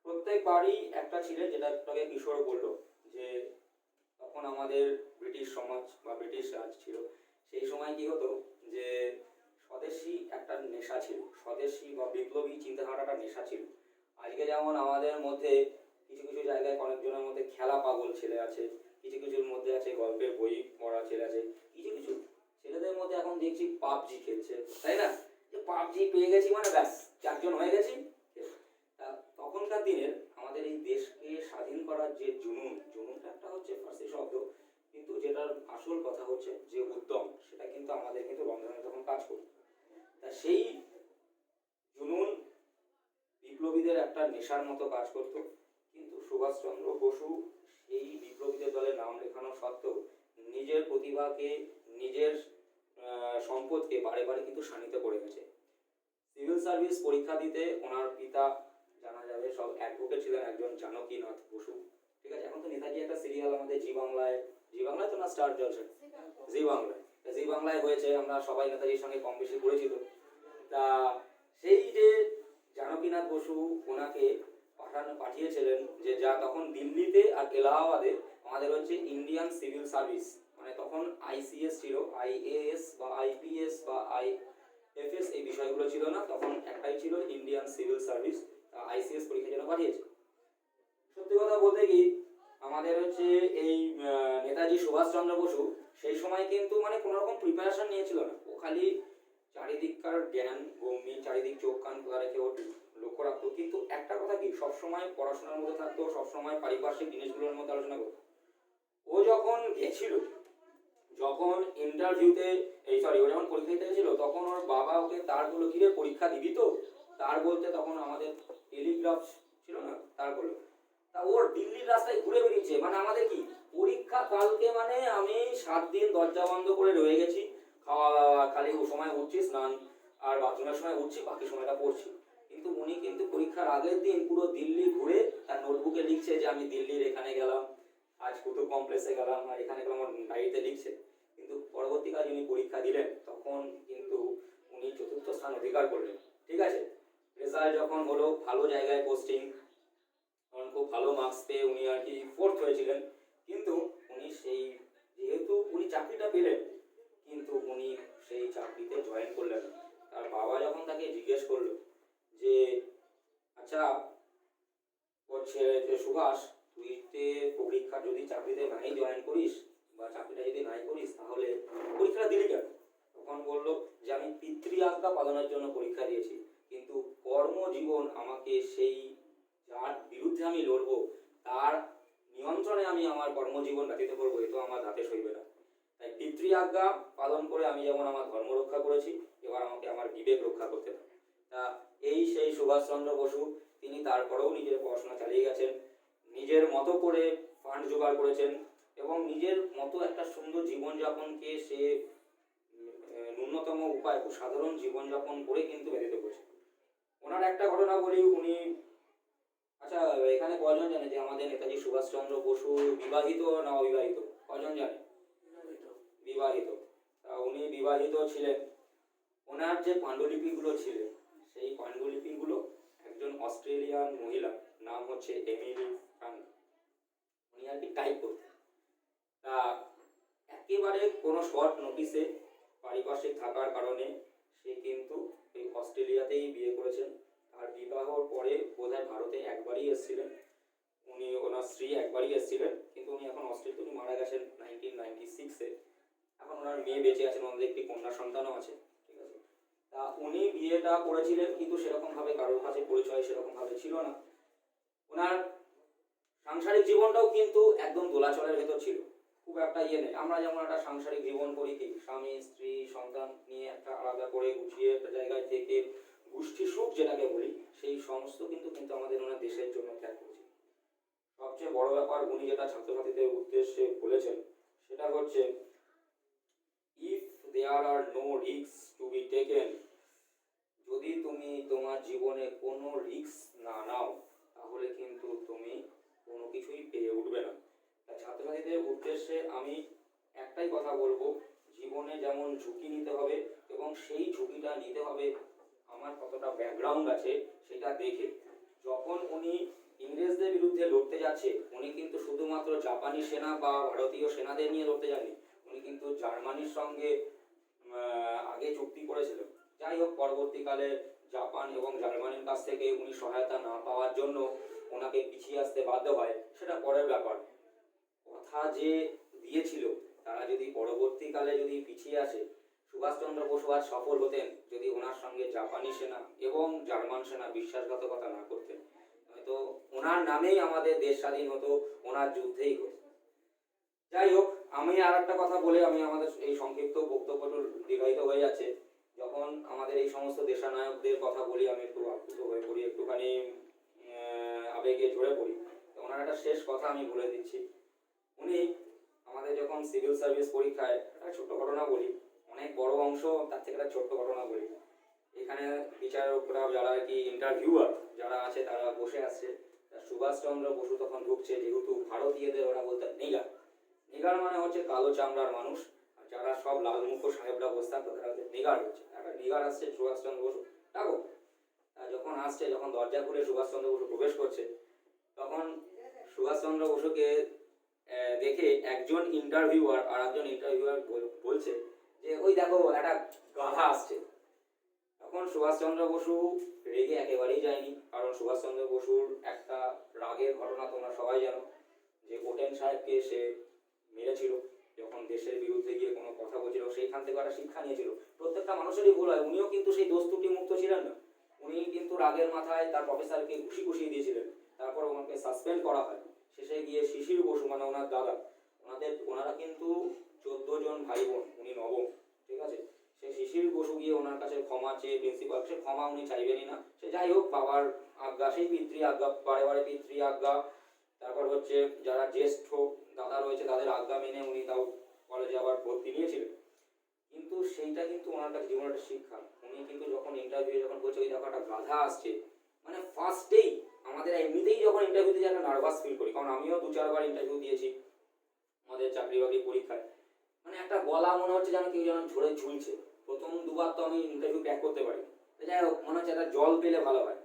প্রত্যেকবারই একটা ছিলেন, যেটা একটাকে কিশোর বললো, যে তখন আমাদের ব্রিটিশ সমাজ বা ব্রিটিশ রাজ ছিল, সেই সময় কি হতো যে স্বদেশী একটা নেশা ছিল, স্বদেশী বা বিপ্লবী চিন্তাধারাটা নেশা ছিল। আজকে যেমন আমাদের মধ্যে কিছু কিছু জায়গায় অনেকজনের মধ্যে খেলা পাগল ছেলে আছে, কিছু কিছুর মধ্যে আছে গল্পের বই পড়া ছেলে আছে, কিছু কিছু ছেলেদের মধ্যে এখন দেখছি পাবজি খেলছে, তাই না? যে পাবজি পেয়ে গেছি মানে ব্যাস চারজন হয়ে গেছি। তখনকার দিনের আমাদের এই দেশকে স্বাধীন করার যে জুনুনটা একটা হচ্ছে ফার্সি শব্দ, কিন্তু যেটার আসল কথা হচ্ছে যে উদ্যম, সেটা কিন্তু আমাদের কিন্তু রমজানে তখন কাজ করত। তা সেই জুনুন বিপ্লবীদের একটা নেশার মতো কাজ করত, কিন্তু সুভাষচন্দ্র বসু সেই বিপ্লবীদের দলে নাম লেখানো সত্ত্বেও নিজের প্রতিভাকে, নিজের সম্পদকে বারে বারে কিন্তু শানিত করে গেছে। সিভিল সার্ভিস পরীক্ষা দিতে ওনার পিতা জানা যাবে সব অ্যাডভোকেট ছিলেন, একজন জানকীনাথ বসু, ঠিক আছে? এখন তো নেতাজি একটা সিরিয়াল আমাদের জি বাংলায় তো না স্টার জলসা, জি বাংলায় হয়েছে, আমরা সবাই নেতাজির সঙ্গে কম বেশি পরিচিত। তা সেই যে জানকীনাথ বসু ওনাকে পাঠিয়েছিলেন যে যা তখন দিল্লিতে আর এলাহাবাদে আমাদের হচ্ছে ইন্ডিয়ান সিভিল সার্ভিস, মানে তখন আইসিএস ছিল, আইএএস বা আইপিএস বা আইএফএস এই বিষয়গুলো ছিল না, তখন একটাই ছিল ইন্ডিয়ান সিভিল সার্ভিস, আইসিএস পরীক্ষার জন্য পাঠিয়েছে। সত্যি কথা বলতে কি আমাদের হচ্ছে এই নেতাজি সুভাষচন্দ্র বসু সেই সময় কিন্তু মানে কোনো রকম প্রিপারেশন নিয়েছিল না, ও খালি চারিদিককার জ্ঞান গম্ভীর, চারিদিক চোখ কান খোলা রেখে ও লক্ষ্য রাখতো, কিন্তু একটা কথা কি সবসময় পড়াশোনার মধ্যে থাকতো, সবসময় পারিপার্শ্বিক জিনিসগুলোর মধ্যে আলোচনা করতো। ও যখন গেছিল, যখন ইন্টারভিউতে ও যখন পরীক্ষা দিতে গেছিল, তখন ওর বাবা ওকে তার বললো কিরে পরীক্ষা দিবি তো? তার বলতে তখন আমাদের টেলিগ্রাফ ছিল না, তার বললো। তা ওর দিল্লির রাস্তায় ঘুরে বেরিয়েছে, মানে আমাদের কি পরীক্ষা কালকে, মানে আমি 7 দিন দরজা বন্ধ করে রয়ে গেছি, খাওয়া দাওয়া খালি ও সময় উঠছি, স্নান আর বাথরুমের সময় উঠছি, বাকি সময়টা পড়ছি। কিন্তু উনি কিন্তু পরীক্ষার আগের দিন পুরো দিল্লি ঘুরে তার নোটবুকে লিখছে যে আমি দিল্লির এখানে গেলাম, আজ কুতুব কমপ্লেক্সে গেলাম, আর এখানে গেলাম, আমার ডায়েরিতে লিখছে। কিন্তু পরবর্তীকালে যিনি পরীক্ষা দিলেন তখন কিন্তু উনি 4র্থ স্থান অধিকার করলেন, ঠিক আছে? রেজাল্ট যখন হলো, ভালো জায়গায় পোস্টিং, তখন খুব ভালো মার্কস পেয়ে উনি আর কি 4th হয়েছিলেন। কিন্তু উনি সেই যেহেতু উনি চাকরিটা পেলেন, কিন্তু উনি সেই চাকরিতে জয়েন করলেন। তার বাবা যখন তাকে জিজ্ঞেস করলো যে আচ্ছা হচ্ছে যে সুভাষ, তুই পরীক্ষা যদি চাকরিতে নাই জয়েন করিস বা চাকরিটা যদি নাই করিস তাহলে পরীক্ষা দিলি কেন? তখন বললো যে আমি পিতৃ আজ্ঞা পালনের জন্য পরীক্ষা দিয়েছি, কিন্তু কর্মজীবন আমাকে সেই যার বিরুদ্ধে আমি লড়বো তার নিয়ন্ত্রণে আমি আমার কর্মজীবন ব্যতীত করবো, এ তো আমার হাতে সইবে না। তাই পিতৃ আজ্ঞা পালন করে আমি যেমন আমার ধর্ম রক্ষা করেছি, এবার আমাকে আমার বিবেক রক্ষা করতে হবে। তা এই সেই সুভাষচন্দ্র বসু, তিনি তারপরেও নিজের পড়াশোনা চালিয়ে গেছেন, নিজের মতো করে ফান্ড জোগাড় করেছেন এবং নিজের মতো একটা সুন্দর জীবনযাপনকে সে ন্যূনতম উপায়, খুব সাধারণ জীবনযাপন করে কিন্তু ব্যতীত করেছে। ওনার একটা ঘটনা বলি, উনি আচ্ছা এখানে কয়জন জানে যে আমাদের নেতাজি সুভাষচন্দ্র বসু বিবাহিত না অবিবাহিত? কয়জন জানে? বিবাহিত। উনি বিবাহিত ছিলেন। ওনার যে পাণ্ডুলিপিগুলো ছিল সেই পাণ্ডুলিপিগুলো একজন অস্ট্রেলিয়ান মহিলা, নাম হচ্ছে এমিলি ফ্রাঙ্ক, উনি আর কি টাইপ করতেন। তা একেবারে কোনো শর্ট নোটিসে পারিপার্শ্বিক থাকার কারণে সে কিন্তু এই অস্ট্রেলিয়াতেই বিয়ে করেছেন। আর বিবাহর পরে বোধহয় ভারতে একবারই এসেছিলেন, উনি ওনার স্ত্রী একবারই এসেছিলেন, কিন্তু উনি এখন অস্ট্রেলিয়া, উনি মারা গেছেন 1996-এ। এখন ওনার মেয়ে বেঁচে আছেন, ওনাদের একটি কন্যা সন্তানও আছে, ঠিক আছে। তা উনি বিয়েটা করেছিলেন কিন্তু সেরকমভাবে কারোর কাছে পরিচয় সেরকমভাবে ছিল না। ওনার সাংসারিক জীবনটাও কিন্তু একদম দোলাচলের ভেতর ছিল, খুব একটা ইয়ে নেই। আমরা যেমন একটা সাংসারিক জীবন করি কি স্বামী স্ত্রী সন্তান নিয়ে একটা আলাদা করে গুছিয়ে একটা জায়গায় থেকে গোষ্ঠী সুখ যেটাকে বলি, সেই সমস্ত কিন্তু আমাদের ওনার দেশের জন্য ত্যাগ করেছে। সবচেয়ে বড় ব্যাপার উনি যেটা ছাত্রছাত্রীদের উদ্দেশ্যে বলেছেন সেটা হচ্ছে, if there are no risk to be taken, যদি তুমি তোমার জীবনে কোনো রিস্ক না নাও তাহলে কিন্তু তুমি কোনো কিছুই পেয়ে উঠবে না। ছাত্রছাত্রীদের উদ্দেশ্যে আমি একটাই কথা বলবো, জীবনে যেমন ঝুঁকি নিতে হবে এবং সেই ঝুঁকিটা নিতে হবে আমার কতটা ব্যাকগ্রাউন্ড আছে সেটা দেখে। যখন উনি ইংরেজদের বিরুদ্ধে লড়তে যাচ্ছে, উনি কিন্তু শুধুমাত্র জাপানি সেনা বা ভারতীয় সেনাদের নিয়ে লড়তে যাননি, উনি কিন্তু জার্মানির সঙ্গে আগে চুক্তি করেছিলেন। যাই হোক, পরবর্তীকালে জাপান এবং জার্মানির কাছ থেকে উনি সহায়তা না পাওয়ার জন্য ওনাকে পিছিয়ে আসতে বাধ্য হয়, সেটা পরের ব্যাপার। কথা যে দিয়েছিল তারা যদি পরবর্তীকালে যদি পিছিয়ে আসে, সুভাষচন্দ্র বসু আজ সফল হতেন যদি ওনার সঙ্গে জাপানি সেনা এবং জার্মান সেনা বিশ্বাসঘাতকতা না করতেন। হয়তো ওনার নামেই আমাদের দেশ স্বাধীন হতো, ওনার যুদ্ধেই হতো। যাই হোক, আমি আর একটা কথা বলে আমি আমাদের এই সংক্ষিপ্ত বক্তব্যটা দীর্ঘায়িত হয়ে যাচ্ছে। যখন আমাদের এই সমস্ত দেশানায়কদের কথা বলি আমি একটু আপ্লুত হয়ে পড়ি, একটুখানি আবেগে ঝরে পড়ি। ওনার একটা শেষ কথা আমি বলে দিচ্ছি। উনি আমাদের যখন সিভিল সার্ভিস পরীক্ষায়, একটা ছোট্ট ঘটনা বলি, অনেক বড় অংশ তার থেকে একটা ছোট্ট ঘটনা বলি। এখানে বিচারকরা যারা আর কি ইন্টারভিউয়ার যারা আছে তারা বসে আসছে, সুভাষচন্দ্র বসু তখন ঢুকছে, যেহেতু ভারতীয়দের ওরা বলতেন নিগার, নিগার মানে হচ্ছে কালো চামড়ার মানুষ, আর যারা সব লাল মুখো সাহেবরা বসে থাকতো তারা হচ্ছে নিগার হচ্ছে। একটা নিগার আসছে সুভাষচন্দ্র বসু ডাকো। যখন আসছে, যখন দরজা খুলে সুভাষচন্দ্র বসু প্রবেশ করছে, তখন সুভাষচন্দ্র বসুকে দেখে একজন ইন্টারভিউয়ার আর একজন ইন্টারভিউয়ার বলছে যে ওই দেখো একটা গাধা আসছে। তখন সুভাষচন্দ্র বসু রেগে একেবারেই যায়নি, কারণ সুভাষচন্দ্র বসুর একটা রাগের ঘটনা তোমরা সবাই জানো, যে ওটেন সাহেবকে সে মেরেছিল যখন দেশের বিরুদ্ধে গিয়ে কোনো কথা বলছিল, সেইখান থেকে একটা শিক্ষা নিয়েছিল। প্রত্যেকটা মানুষেরই ভুল হয়, উনিও কিন্তু সেই দোষ ত্রুটি মুক্ত ছিলেন না। উনি কিন্তু রাগের মাথায় তার প্রফেসরকে ঘুষিয়ে দিয়েছিলেন, তারপর ওনাকে সাসপেন্ড করা হয়। শেষে গিয়ে শিশির বসু মানে ওনার দাদা, ওনারা কিন্তু 14 জন ভাই বোন, উনি নবম, ঠিক আছে। সে শিশির বসু গিয়ে ওনার কাছে ক্ষমা চেয়ে প্রিন্সিপাল, সে ক্ষমা উনি চাইবেনই না। সে যাই হোক, বাবার আজ্ঞা, সেই পিতৃ আজ্ঞা, বারে বারে পিতৃ আজ্ঞা, তারপর হচ্ছে যারা জ্যেষ্ঠ দাদা রয়েছে তাদের আজ্ঞা মেনে উনি তাও কলেজে আবার ভর্তি নিয়েছিলেন। কিন্তু সেইটা কিন্তু ওনার কাছে জীবনের একটা শিক্ষা। উনি কিন্তু যখন ইন্টারভিউ যখন বলছে ওই দেখো একটা গাধা আসছে, মানে ফার্স্টেই আমাদের এমনিতেই যখন ইন্টারভিউতে যাই একটা নার্ভাস ফিল করি, কারণ আমিও 2-4 বার ইন্টারভিউ দিয়েছি আমাদের চাকরি বাকরি পরীক্ষায়। মানে একটা গলা মনে হচ্ছে যেন কেউ যেন ঝরে ঝুলছে। প্রথম 2 বার তো আমি ইন্টারভিউ ক্র্যাক করতে পারি, যাই হোক মনে হচ্ছে একটা জল পেলে ভালো হয়।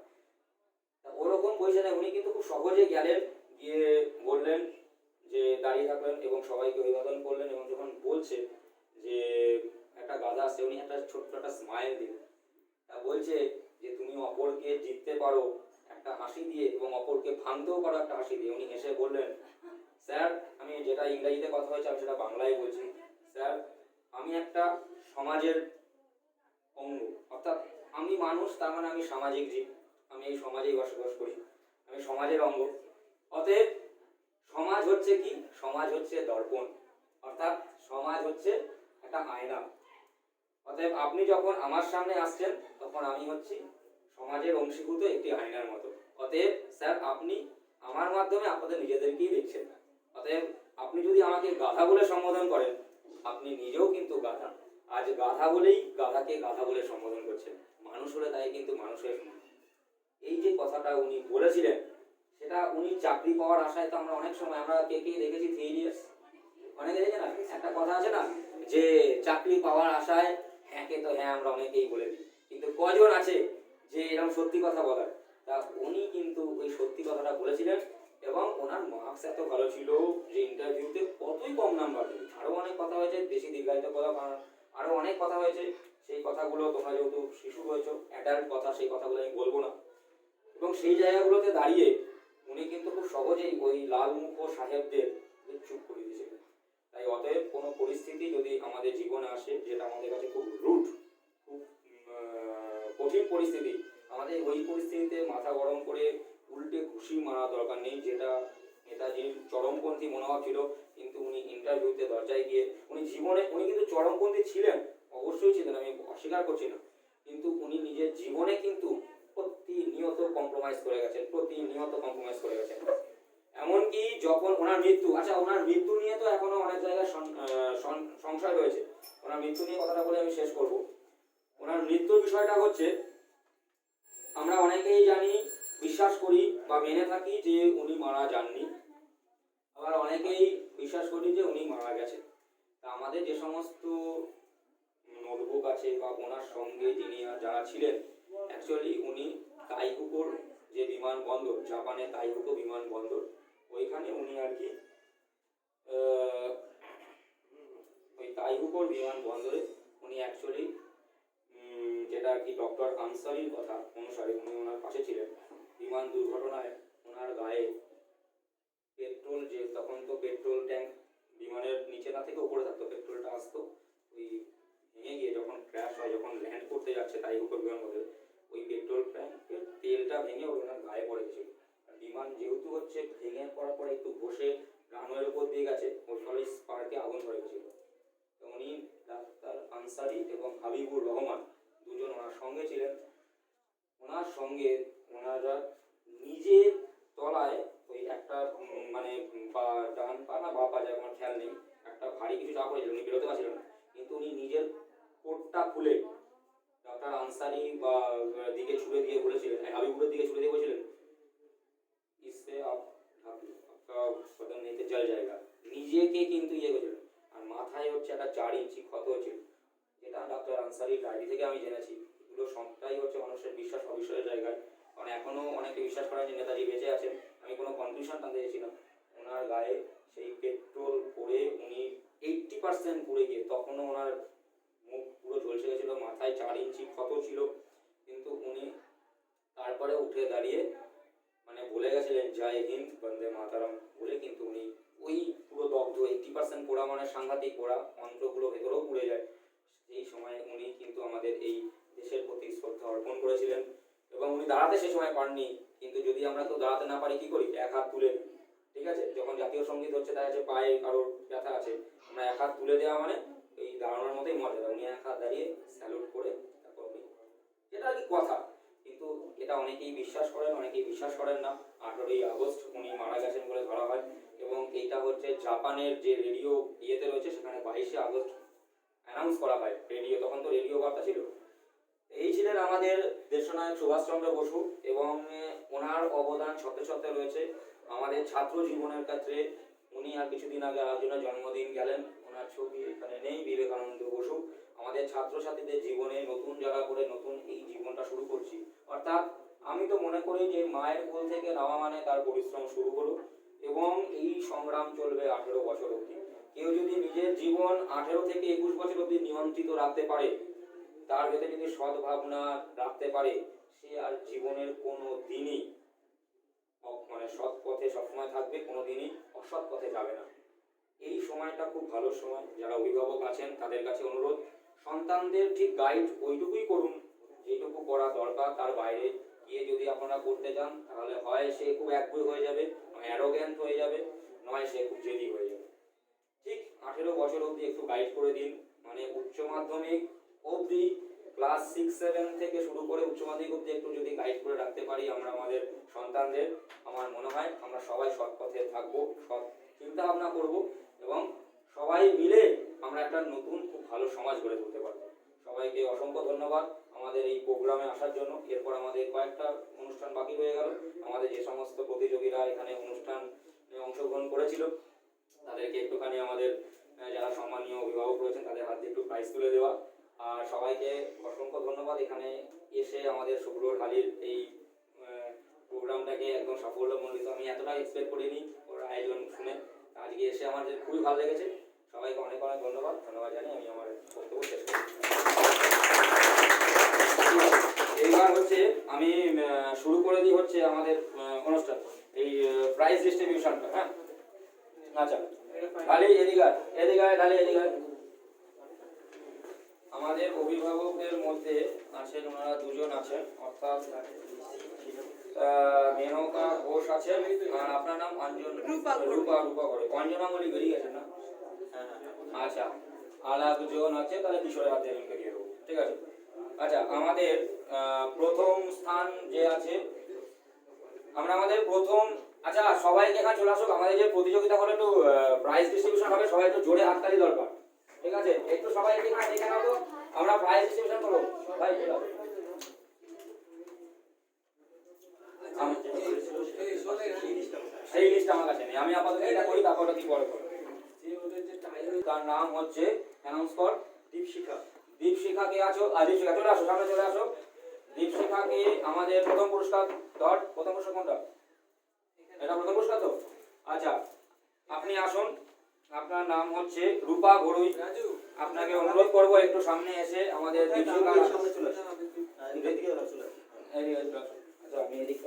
ওরকম পজিশনে উনি কিন্তু খুব সহজে গেলেন, গিয়ে বললেন যে দাঁড়িয়ে থাকলেন এবং সবাইকে অভিবাদন করলেন, এবং যখন বলছে যে একটা গাধা আসছে, উনি একটা ছোট্ট একটা স্মাইল দিলেন। বলছে যে তুমি অপরকে জিততে পারো একটা হাসি দিয়ে এবং অপরকে ভাঙতেও পারো একটা হাসি দিয়ে। উনি হেসে বললেন, স্যার আমি যেটা ইংরেজিতে কথা হয়েছে আমি সেটা বাংলায় বলছি, স্যার আমি একটা সমাজের অঙ্গ, অর্থাৎ আমি মানুষ, তার মানে আমি সামাজিক জীব, আমি এই সমাজেই বসবাস করি, আমি সমাজের অঙ্গ। অতএব সমাজ হচ্ছে কি, সমাজ হচ্ছে দর্পণ, অর্থাৎ সমাজ হচ্ছে একটা আয়না। অতএব আপনি যখন আমার সামনে আসছেন তখন আমি হচ্ছি সমাজের অংশীভূত একটি আয়নার মতো। অতএব স্যার আপনি আমার মাধ্যমে আপনাদের নিজেদেরকেই দেখছেন। অতএব আপনি যদি আমাকে গাধা বলে সম্বোধন করেন, আপনি নিজেও কিন্তু গাধা। আজ গাধা বলেই গাধাকে গাধা বলে সম্বোধন করছেন, মানুষ হলে তাই কিন্তু মানুষের। এই যে কথাটা উনি বলেছিলেন, সেটা উনি চাকরি পাওয়ার আশায় তো আমরা অনেক সময় আমরা কে দেখেছি 3 Idiots, অনেকে দেখে না, একটা কথা আছে না যে চাকরি পাওয়ার আশায় হ্যাঁকে তো হ্যাঁ আমরা অনেকেই বলে দিই, কিন্তু কজন আছে যে এরকম সত্যি কথা বলার? তা উনি কিন্তু ওই সত্যি কথাটা বলেছিলেন এবং ওনার মার্কস এত ভালো ছিল যে ইন্টারভিউতে কতই কম নাম্বার দিল। আরও অনেক কথা হয়েছে, বেশি দীর্ঘায়িত করা আরও অনেক কথা হয়েছে, সেই কথাগুলো তোমরা যেহেতু শিশু হয়েছো, অ্যাডাল্ট কথা, সেই কথাগুলো আমি বলবো না। এবং সেই জায়গাগুলোতে দাঁড়িয়ে উনি কিন্তু খুব সহজেই ওই লালমুখ সাহেবদের চুপ করে দিয়েছিলেন। তাই অতএব কোনো পরিস্থিতি যদি আমাদের জীবনে আসে যেটা আমাদের কাছে খুব রুট, খুব কঠিন পরিস্থিতি, আমাদের ওই পরিস্থিতিতে মাথা গরম করে উল্টে ঘুষি মারা দরকার নেই, যেটা নেতাজির চরমপন্থী মনোভাব ছিল। কিন্তু উনি ইন্টারভিউতে দরজায় গিয়ে উনি কিন্তু চরমপন্থী ছিলেন, অবশ্যই ছিলেন, আমি অস্বীকার করছি না, কিন্তু উনি নিজের জীবনে কিন্তু প্রতিনিয়ত কম্প্রোমাইজ করে গেছেন। এমনকি যখন ওনার মৃত্যু, ওনার মৃত্যু নিয়ে তো এখনো অনেক জায়গায় সংশয় রয়েছে। ওনার মৃত্যু নিয়ে কথাটা বলে আমি শেষ করব। ওনার মৃত্যুর বিষয়টা হচ্ছে, আমরা অনেকেই জানি, বিশ্বাস করি বা মেনে থাকি যে উনি মারা যাননি, আবার অনেকেই বিশ্বাস করি যে উনি মারা গেছেন। তা আমাদের যে সমস্ত নোটবুক আছে বা ওনার সঙ্গে যারা ছিলেন, অ্যাকচুয়ালি উনি তাইহুকোর যে বিমানবন্দর, জাপানের তাইহুকো বিমানবন্দর, ওইখানে উনি আর কি ওই তাইহুকোর বিমানবন্দরে উনি অ্যাকচুয়ালি যেটা আর কি ডক্টর আনসারির কথা অনুসারে উনি ওনার পাশে ছিলেন। বিমান দুর্ঘটনায় ওনার গায়ে পেট্রোল, যে তখন তো পেট্রোল ট্যাঙ্ক বিমানের নিচে না থেকে উপরে থাকতো, পেট্রোলটা আসতো, ওই ভেঙে গিয়ে যখন ক্র্যাশ হয়, যখন ল্যান্ড করতে যাচ্ছে তাইহুকো বিমানবন্দরে, ওই পেট্রোল ট্যাঙ্কের তেলটা ভেঙে ওনার গায়ে পড়ে গেছিল। বিমান যেহেতু হচ্ছে ভেঙে পড়ার পরে একটু বসে রানওয়ের উপর দিয়ে গেছে, ওর ফলে স্পার্কে আগুন ধরে গেছিল। তো উনি ডাক্তার আনসারি এবং হাবিবুর রহমান দুজন ওনার সঙ্গে ছিলেন। ওনার সঙ্গে ওনারা নিজের তলায় ওই একটা মানে ডান পা না বা পা, যায় আমার খেয়াল নেই, একটা ভারী কিছু চাপ হয়েছিল, উনি বেরোতে পারছিলেন না, কিন্তু উনি নিজের কোটটা খুলে ডক্টর আনসারি বা দিকে ছুড়ে দিয়ে বলেছিলেন, হাবিবুরের দিকে ছুড়ে দিয়ে বলেছিলেন, ইসে আপনার বদন নিতে জল জায়গা, নিজেকে কিন্তু ইয়ে করেছিলেন। আর মাথায় হচ্ছে একটা 4 ইঞ্চি ক্ষত হয়েছিল, যেটা ডক্টর আনসারির ডায়েরি থেকে আমি জেনেছি। এগুলো সবটাই হচ্ছে মানুষের বিশ্বাস অবিশ্বাসের জায়গায়, কারণ এখনো অনেকে বিশ্বাস করেন যে নেতাজি বেঁচে আছেন। আমি কোনো কনফিউশন টানতে চেয়েছিলাম। ওনার গায়ে সেই পেট্রোল পড়ে উনি 80% পুড়ে গিয়ে তখনও ওনার মুখ পুরো ঝলসে গেছিল, মাথায় 4 ইঞ্চি ক্ষত ছিল, কিন্তু উনি তারপরে উঠে দাঁড়িয়ে মানে বলে গেছিলেন জয় হিন্দ বন্দে মাতারাম বলে, কিন্তু উনি ওই পুরো দগ্ধ 80% পোড়া, মানে সাংঘাতিক পোড়া, অন্ত্রগুলো ভেতরেও পুড়ে যায়। সেই সময় উনি কিন্তু আমাদের এই দেশের প্রতি শ্রদ্ধা অর্পণ করেছিলেন। এবং উনি দাঁড়াতে সে সময় পাননি, কিন্তু যদি আমরা কেউ দাঁড়াতে না পারি কি করি, এক হাত তুলে, ঠিক আছে, যখন জাতীয় সঙ্গীত হচ্ছে, তার কাছে পায়ে কারোর ব্যথা আছে, আমরা এক হাত তুলে দেওয়া মানে এই দাঁড়ানোর মতোই মর্যাদা। উনি এক হাত দাঁড়িয়ে স্যালুট করে তারপর উনি, যেটা আর কি কথা, কিন্তু এটা অনেকেই বিশ্বাস করেন, অনেকেই বিশ্বাস করেন না। 18ই আগস্ট উনি মারা গেছেন বলে ধরা হয়, এবং এইটা হচ্ছে জাপানের যে রেডিও ইয়েতে রয়েছে, সেখানে 22শে আগস্ট অ্যানাউন্স করা হয় রেডিও, তখন তো রেডিও বার্তা ছিল। এই ছিলেন আমাদের দেশনায়ক সুভাষচন্দ্র বসু, এবং ওনার অবদান শত শত রয়েছে আমাদের ছাত্র জীবনের ক্ষেত্রে। উনি আর কিছুদিন আগে আরেকজনের জন্মদিন গেলেন, ওনার ছবি এখানে নেই, বিবেকানন্দ বসু। আমাদের ছাত্রছাত্রীদের জীবনে নতুন জায়গা করে নতুন এই জীবনটা শুরু করছি, অর্থাৎ আমি তো মনে করি যে মায়ের কোল থেকে নামা মানে তার পরিশ্রম শুরু হলো, এবং এই সংগ্রাম চলবে 18 বছর অবধি। কেউ যদি নিজের জীবন 18 থেকে 21 বছর অবধি নিয়ন্ত্রিত রাখতে পারে, তার ভেতরে যদি সৎ ভাবনা রাখতে পারে, সে আর জীবনের কোনো দিনই মানে সৎ পথে সবসময় থাকবে, কোনো দিনই অসৎ পথে যাবে না। এই সময়টা খুব ভালো সময়। যারা অভিভাবক আছেন তাদের কাছে অনুরোধ, সন্তানদের ঠিক গাইড ওইটুকুই করুন যেটুকু করা দরকার, তার বাইরে গিয়ে যদি আপনারা করতে চান, তাহলে হয় সে খুব একগুঁয়ে হয়ে যাবে, নয় অ্যারোগ্যান্ট হয়ে যাবে, নয় সে খুব জেদি হয়ে যাবে। ঠিক 18 বছর অবধি একটু গাইড করে দিন, মানে উচ্চ মাধ্যমিক অবধি, ক্লাস 6-7 থেকে শুরু করে উচ্চ মাধ্যমিক অবধি একটু যদি গাইড করে রাখতে পারি আমরা আমাদের সন্তানদের, আমার মনে হয় আমরা সবাই সৎ পথে থাকবো, সৎ চিন্তা ভাবনা করবো, এবং সবাই মিলে আমরা একটা নতুন খুব ভালো সমাজ গড়ে তুলতে পারবো। সবাইকে অসংখ্য ধন্যবাদ আমাদের এই প্রোগ্রামে আসার জন্য। এরপর আমাদের কয়েকটা অনুষ্ঠান বাকি রয়ে গেল। আমাদের যে সমস্ত প্রতিযোগীরা এখানে অনুষ্ঠানে অংশগ্রহণ করেছিল, তাদেরকে একটুখানি আমাদের যারা সম্মানীয় অভিভাবক রয়েছেন তাদের হাতে একটু প্রাইজ তুলে দেওয়া, আর সবাইকে অসংখ্য ধন্যবাদ এখানে এসে আমাদের শুভ্র ঢালির এই প্রোগ্রামটাকে একদম সাফল্যমণ্ডিত। আমি এতটা এক্সপেক্ট করিনি ওর আয়োজন শুনে, আজকে এসে আমার যে খুবই ভালো লেগেছে। সবাইকে অনেক অনেক ধন্যবাদ জানিয়ে আমি আমার বক্তব্য শেষ করি। এইবার হচ্ছে আমি শুরু করে দিই হচ্ছে আমাদের অনুষ্ঠান, এই প্রাইজ ডিস্ট্রিবিউশনটা। হ্যাঁ, আচ্ছা ঢালি এদিকে ঢালি এদিকে। আমাদের অভিভাবকদের মধ্যে আছেন, ওনারা দুজন আছেন, অর্থাৎ মেনকা ঘোষ আছেন, আর আপনার নাম রূপা করে অঞ্জনা মল্লিক বেরিয়ে গেছেন না? আচ্ছা, আর একজন আছে, তাহলে কিশোরের হাতে লিখে দিয়ে দেবো, ঠিক আছে? আচ্ছা, আমাদের প্রথম স্থান যে আছে, আমরা আমাদের প্রথম, আচ্ছা সবাইকে এখানে চলে আসুক। আমাদের যে প্রতিযোগিতা হলো একটু প্রাইজ ডিস্ট্রিবিউশন হবে, সবাই একটু জোরে হাততালি দরকার, ঠিক আছে? একটু সবাই এখানে তো আমরা প্রাইজ ডিস্ট্রিবিউশন করবো। ভাই সেই লিস্ট আমার কাছে নেই, আমি আপাতত এটা করি, তারপর কি পরে করবো। তার নাম হচ্ছে অ্যানাউন্স কর। দীপশিখাকে আছো, দীপশিখা চলে আসো, সামনে চলে আসো। দীপশিখাকে আমাদের প্রথম পুরস্কার ধর। প্রথম পুরস্কার কোনটা? এটা প্রথম পুরস্কার তো? আচ্ছা, আপনি আসুন। আপনার নাম হচ্ছে রূপা ঘরুই। আপনাকে অনুরোধ করবো একটু সামনে এসে আমাদের দীপশিখা সামনে চলে আসুন। আচ্ছা, আমি এদিক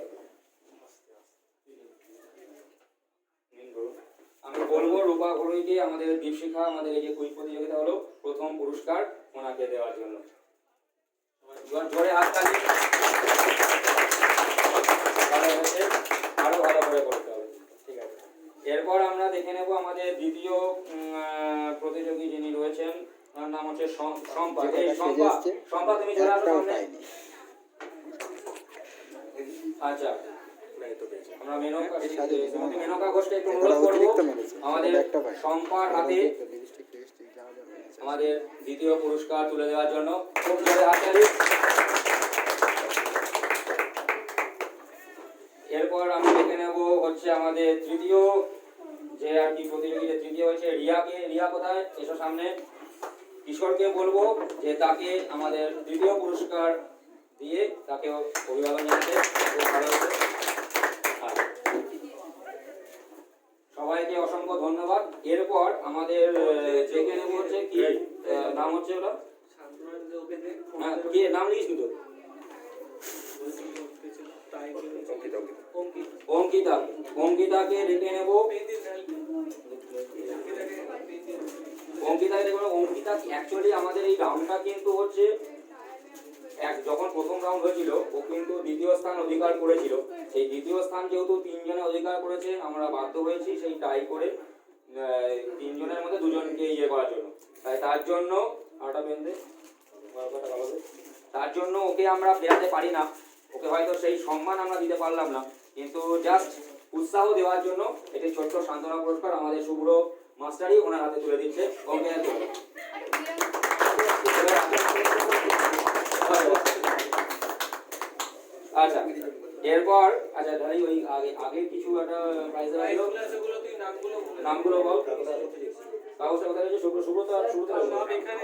আমি বলবো রূপা ঘরুইকে আমাদের দীপশিখা, আমাদের এই যে কুইজ প্রতিযোগিতা হলো, প্রথম পুরস্কার ওনাকে দেওয়ার জন্য জোরে হাততালি। আরো ভালো করে করতে হবে, ঠিক আছে? এরপর আমরা দেখে নেব আমাদের দ্বিতীয় প্রতিযোগী যিনি রয়েছেন, ওনার নাম হচ্ছে শম্পা। এই শম্পা তুমি চলে আসো সামনে। আচ্ছা, আমরা মেনকা ঘোষকে একটু অনুরোধ করবো আমাদের শম্পার হাতে আমাদের দ্বিতীয় পুরস্কার তুলে দেওয়ার জন্য। খুব জোরে হাততালি। এরপর আমি দেখে নেব হচ্ছে আমাদের তৃতীয় যে আর কি প্রতিযোগিতা, তৃতীয় হচ্ছে রিয়াকে। রিয়া কোথায়? এসো সামনে। কিশোরকে বলবো যে তাকে আমাদের তৃতীয় পুরস্কার দিয়ে তাকে অভিবাদন জানাতে। খুব ভালো হয়েছে। সবাইকে অসংখ্য ধন্যবাদ। এরপর আমাদের দেখে নেব হচ্ছে কি নাম হচ্ছে ওটা, হ্যাঁ কি নাম লিখিস কিন্তু? অঙ্কিতাকে ডেকে নেব। অঙ্কিতা অ্যাকচুয়ালি আমাদের এই রাউন্ডটা কিন্তু হচ্ছে যখন প্রথম রাউন্ড হয়েছিল ও কিন্তু দ্বিতীয় স্থান অধিকার করেছিল। সেই দ্বিতীয় স্থান যেহেতু তিনজনে অধিকার করেছে, আমরা বাধ্য হয়েছি সেই টাই করে তিনজনের মধ্যে দুজনকে ইয়ে করার জন্য। তাই তার জন্য তার জন্য ওকে আমরা ফেরাতে পারি না, ওকে হয়তো সেই সম্মান আমরা দিতে পারলাম না, কিন্তু জাস্ট উৎসাহ দেওয়ার জন্য একটি ছোট্ট সান্ত্বনা পুরস্কার আমাদের শুভ্র মাস্টারই ওনার হাতে তুলে দিচ্ছে। আচ্ছা, এরপর আচ্ছা ধরি ওই আগে কিছু একটা প্রাইজ ছিল, নামগুলো বল। কাগজটা কোথায় আছে? শুভ্র তো এখানে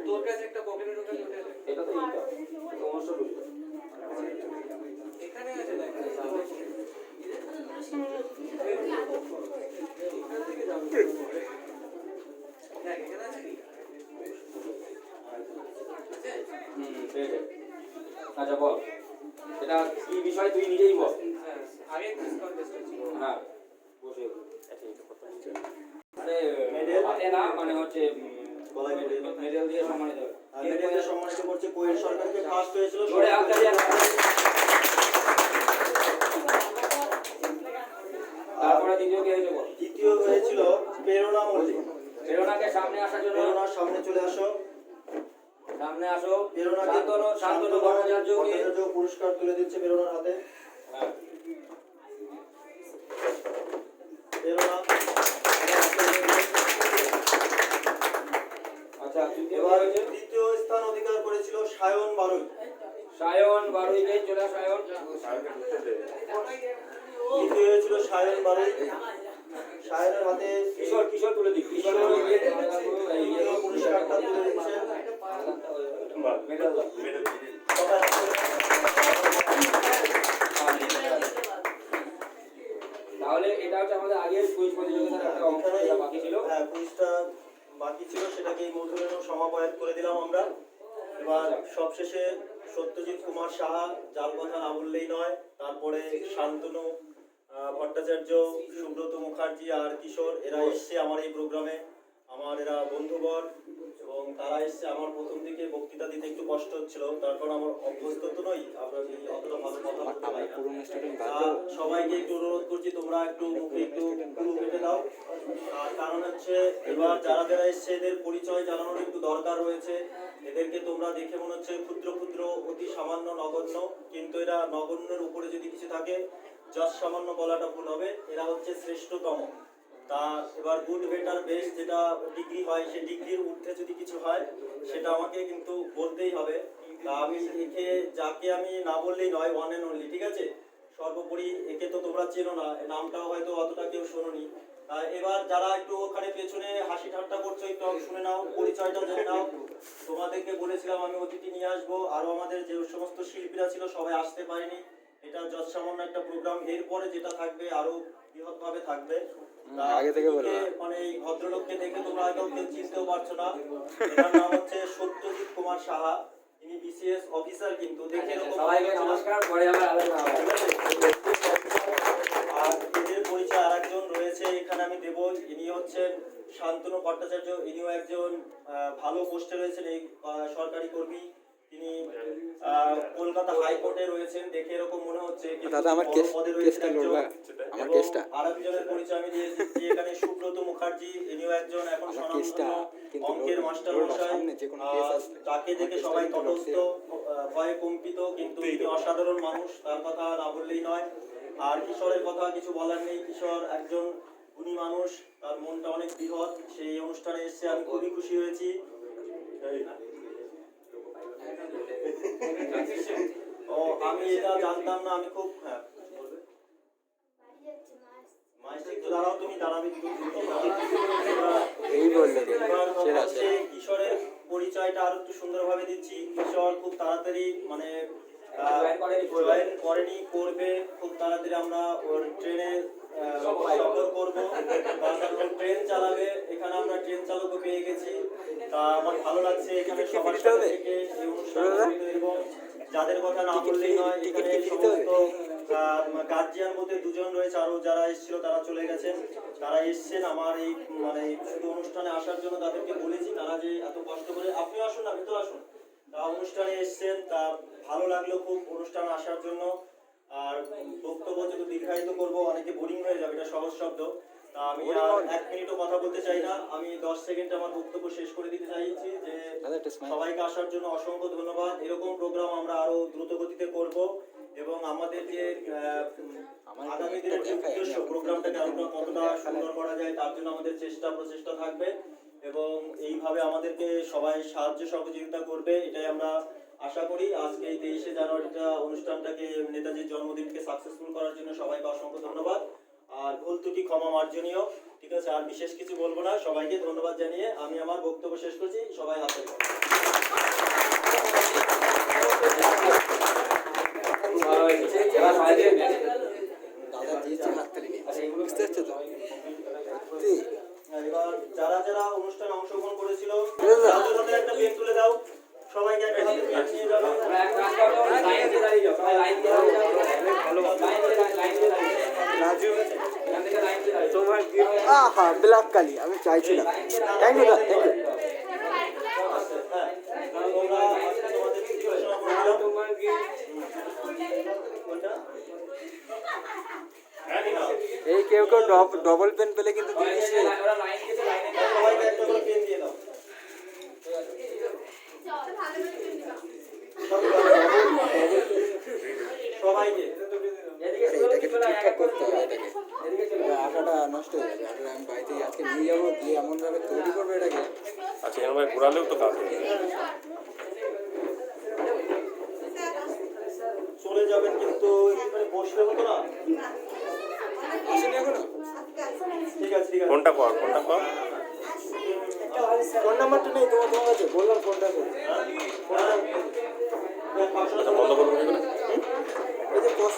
তোর কাছে একটা পকেটে ঢোকা, এটা তো এইটা সমস্যা হলো এখানে আছে। দেখ এখান থেকে যাবো, দেখ এখানে আছে কি? আচ্ছা বল, এটা কি বিষয় তুই নিজেই বল। আগে হ্যাঁ বসে হাতে না মানে হচ্ছে মেডেল দিয়ে সম্মানিত। মেডেল সম্মানিত করছে কোয়েল সরকারকে, ফার্স্ট হয়েছিল। তারপরে দ্বিতীয় কে হয়েছে বল? দ্বিতীয় হয়েছিল প্রেরণা মল্লিক। প্রেরণাকে সামনে আসার জন্য, প্রেরণার সামনে চলে আসো। সামনে আসো। শান্তনু ভট্টাচার্য পুরস্কার তুলে দিচ্ছে প্রেরণার হাতে। প্রেরণা। আচ্ছা, এবার তৃতীয় স্থান অধিকার করেছিল সায়ন বারুই। সায়ন বারুইকে চলে আস। সায়ন তৃতীয় হয়েছিল সায়ন বারুই। সায়নের হাতে কিশোর তুলে দিই। কিশোর পুরস্কারটা তুলে দিচ্ছে। বাকি ছিল সেটাকে এই মধুরেণ সমাপয়াত করে দিলাম আমরা। এবার সবশেষে সত্যজিৎ কুমার সাহা, যার কথা না বললেই নয়, তারপরে শান্তনু ভট্টাচার্য, সুব্রত মুখার্জি আর কিশোর, এরা এসছে আমার এই প্রোগ্রামে। আমার এরা বন্ধুবর এবং তারা এসছে। আমার প্রথম থেকে বক্তৃতা দিতে একটু কষ্ট হচ্ছিল, তারপর আমার অভ্যস্ত তো নই, আমরা অতটা ভালো কথা বলতে পারি না। পুরনো স্টুডেন্ট তা সবাইকে একটু অনুরোধ করছি, তোমরা একটু মুখে একটু পুরো কেটে দাও। আর কারণ হচ্ছে এবার যারা যারা এসছে এদের পরিচয় জানানোর একটু দরকার রয়েছে। এদেরকে তোমরা দেখে মনে হচ্ছে ক্ষুদ্র ক্ষুদ্র, অতি সামান্য, নগণ্য, কিন্তু এরা নগণ্যের উপরে যদি কিছু থাকে, যশ সামান্য বলাটা ভুল হবে, এরা হচ্ছে শ্রেষ্ঠতম। তা এবার গুড, বেটার, বেস্ট যেটা ডিগ্রি হয়, সেই ডিগ্রির ঊর্ধ্বে যদি কিছু হয় সেটা আমাকে কিন্তু বলতেই হবে। তা আমি একে, যাকে আমি না বললেই নয়, ওয়ান অ্যান্ড অনলি, ঠিক আছে? সর্বোপরি একে তো তোমরা চেনো না, নামটাও হয়তো অতটা কেউ শোনোনি। এবার যারা একটু ওখানে পেছনে হাসি ঠাট্টা করছো, একটু শুনে নাও, পরিচয়টা জেনে নাও। তোমাদেরকে বলেছিলাম আমি অতিথি নিয়ে আসবো, আরো আমাদের যে সমস্ত শিল্পীরা ছিল সবাই আসতে পারেনি। এটা যত সামান্য একটা প্রোগ্রাম, এরপরে যেটা থাকবে আরো বৃহৎ ভাবে থাকবে। আগে থেকে বলবো। মানে এই ভদ্রলোককে দেখে তোমরা হয়তো কেউ চিনতেও পারছো না। এর নাম হচ্ছে সত্যজিৎ কুমার সাহা। ইনি বিসিএস অফিসার, কিন্তু দেখে এরকম সবাইকে নমস্কার, পরে আবার আলোচনা হবে। আর এদের পরিচয় আরেকজন রয়েছে এখানে আমি দেব। ইনি হচ্ছেন শান্তনু ভট্টাচার্য। ইনিও একজন ভালো পোস্টে রয়েছেন, এই সরকারি কর্মী। তিনি কলকাতা হাইকোর্টে রয়েছেন, দেখে এরকম মনে হচ্ছে, কিন্তু দাদা আমার বড় পদে রয়েছেন একজন। আমার এবং কেসটা আরেকজনের পরিচয় আমি দিয়ে দিচ্ছি এখানে, সুব্রত মুখার্জি। ইনিও একজন এখন আমার কেসটা স্বনামধন্য কিন্তু অঙ্কের মাস্টার মশাই। সামনে যে কোনো কেস আসলে তাকে দেখে আমার সবাই কেসটা কিন্তু তটস্থ, ভয়ে কম্পিত, কিন্তু তিনি অসাধারণ মানুষ, তার কথা না বললেই নয়। আর কিশোরের কথা কিছু বলার নেই, কিশোর একজন গুণী মানুষ, তার মনটা অনেক বৃহৎ। সেই অনুষ্ঠানে এসে আমি খুবই খুশি হয়েছি। ও আমি এটা জানতাম না, আমি খুব বাড়ি যাচ্ছে মাছ। একটু দাঁড়াও, তুমি দাঁড়াবে একটু। এই বললো এবার সেরা হচ্ছে কিশোরের পরিচয়টা আরো একটু সুন্দরভাবে দিচ্ছি। কিশোর খুব তাড়াতাড়ি মানে জয়েন করেনি, করবে খুব তাড়াতাড়ি। আমরা ওর ট্রেনে সফর করবো, কারণ ট্রেন চালাবে। এখানে আমরা ট্রেন চালকও পেয়ে গেছি। তা আমার ভালো লাগছে এখানে সবার সাথে থেকে এই অনুষ্ঠান করতে। এবং যাদের কথা না বললেই নয়, এখানে সমস্ত গার্জিয়ান মধ্যে দুজন রয়েছে, আরো যারা এসেছিল তারা চলে গেছেন। তারা এসছেন আমার এই মানে শুধু অনুষ্ঠানে আসার জন্য, তাদেরকে বলেছি তারা যে এত কষ্ট করে, আপনিও আসুন না, ভেতর আসুন। তা অনুষ্ঠানে এসছেন, তা ভালো লাগলো খুব অনুষ্ঠানে আসার জন্য। আর বক্তব্য যদি দীর্ঘায়িত করবো, অনেকে বোরিং হয়ে যাবে, এটা সহজ শব্দ। তা আমি আর 1 মিনিটও কথা বলতে চাই না, আমি 10 সেকেন্ডে আমার বক্তব্য শেষ করে দিতে চাইছি। যে সবাইকে আসার জন্য অসংখ্য ধন্যবাদ। এরকম প্রোগ্রাম আমরা আরো দ্রুত গতিতে করব, এবং আমাদের যে আগামী দিনের যে উদ্দেশ্য, প্রোগ্রামটাকে আমরা কতটা সুন্দর করা যায় তার জন্য আমাদের প্রচেষ্টা থাকবে। এবং এইভাবে আমাদেরকে সবাই সাহায্য সহযোগিতা করবে, এটাই আমরা আশা করি। আজকে এই 23শে জানুয়ারিটা অনুষ্ঠানটাকে, নেতাজির জন্মদিনকে সাকসেসফুল করার জন্য সবাইকে অসংখ্য ধন্যবাদ। আর ভুল ত্রুটি ক্ষমা মার্জনীয়, ঠিক আছে? আর বিশেষ কিছু বলবো না, সবাইকে ধন্যবাদ জানিয়ে আমি আমার বক্তব্য শেষ করছি। সবাই হাতে দাদা দিয়েছে হাততালি নিয়ে, বুঝতে পারছো তো? এবার যারা যারা অনুষ্ঠানে অংশগ্রহণ করেছিল তাদের হাতে একটা পেন তুলে দাও, সবাইকে একটা হাতে পেন নিয়ে যাবে। রাজু তোমার আহা ব্ল্যাক কালি আমি চাইছিলাম। Thank you thank you. এই কেউ কেউ ডবল পেন পেলে কিন্তু দিচ্ছে। সবাইকে একটা করে পেন দিয়ে দাও। সবাইকে এটাকে তো ঠিকঠাক করতে হবে, এটাকে আটাটা নষ্ট হয়ে যাবে। আটা আমি বাড়িতে আজকে নিয়ে যাবো, দিয়ে এমনভাবে তৈরি করবো এটাকে। আচ্ছা, এরকম ঘোরালেও তো কাজ হবে। চলে যাবেন, কিন্তু এখানে বসলে হতো না। আসেনি এখনো? ঠিক আছে ঠিক আছে। কোনটা কর, কোনটা কর। ফোন নাম্বারটা নেই তোমার কাছে, বললাম ফোনটা করো। বন্ধ করবো কি করে? এই যে কস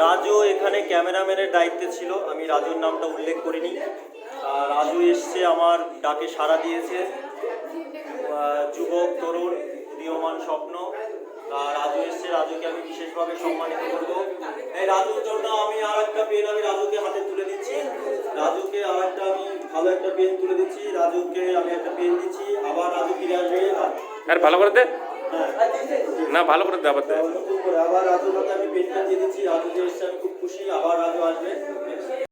রাজু এখানে ক্যামেরাম্যানের দায়িত্বে ছিল, আমি রাজুর নামটা উল্লেখ করিনি। রাজু এসছে, আমার ডাকে সাড়া দিয়েছে। যুবক তরুণ উদীয়মান স্বপ্ন, রাজু এসছে, রাজুকে আমি বিশেষভাবে সম্মানিত করবো। এই রাজুর জন্য আমি আর একটা পেন আমি রাজুকে হাতে তুলে দিচ্ছি। রাজুকে আর একটা আমি ভালো একটা পেন তুলে দিচ্ছি, রাজুকে আমি একটা পেন দিচ্ছি। আবার রাজু ফিরে আসবে। আর ভালো করে দে হ্যাঁ, না, ভালো করে দে আবার দে। নতুন করে আবার রাজুর হাতে আমি পেনটা দিয়ে দিচ্ছি। রাজু যে এসছে আমি খুব খুশি, আবার রাজু আসবে।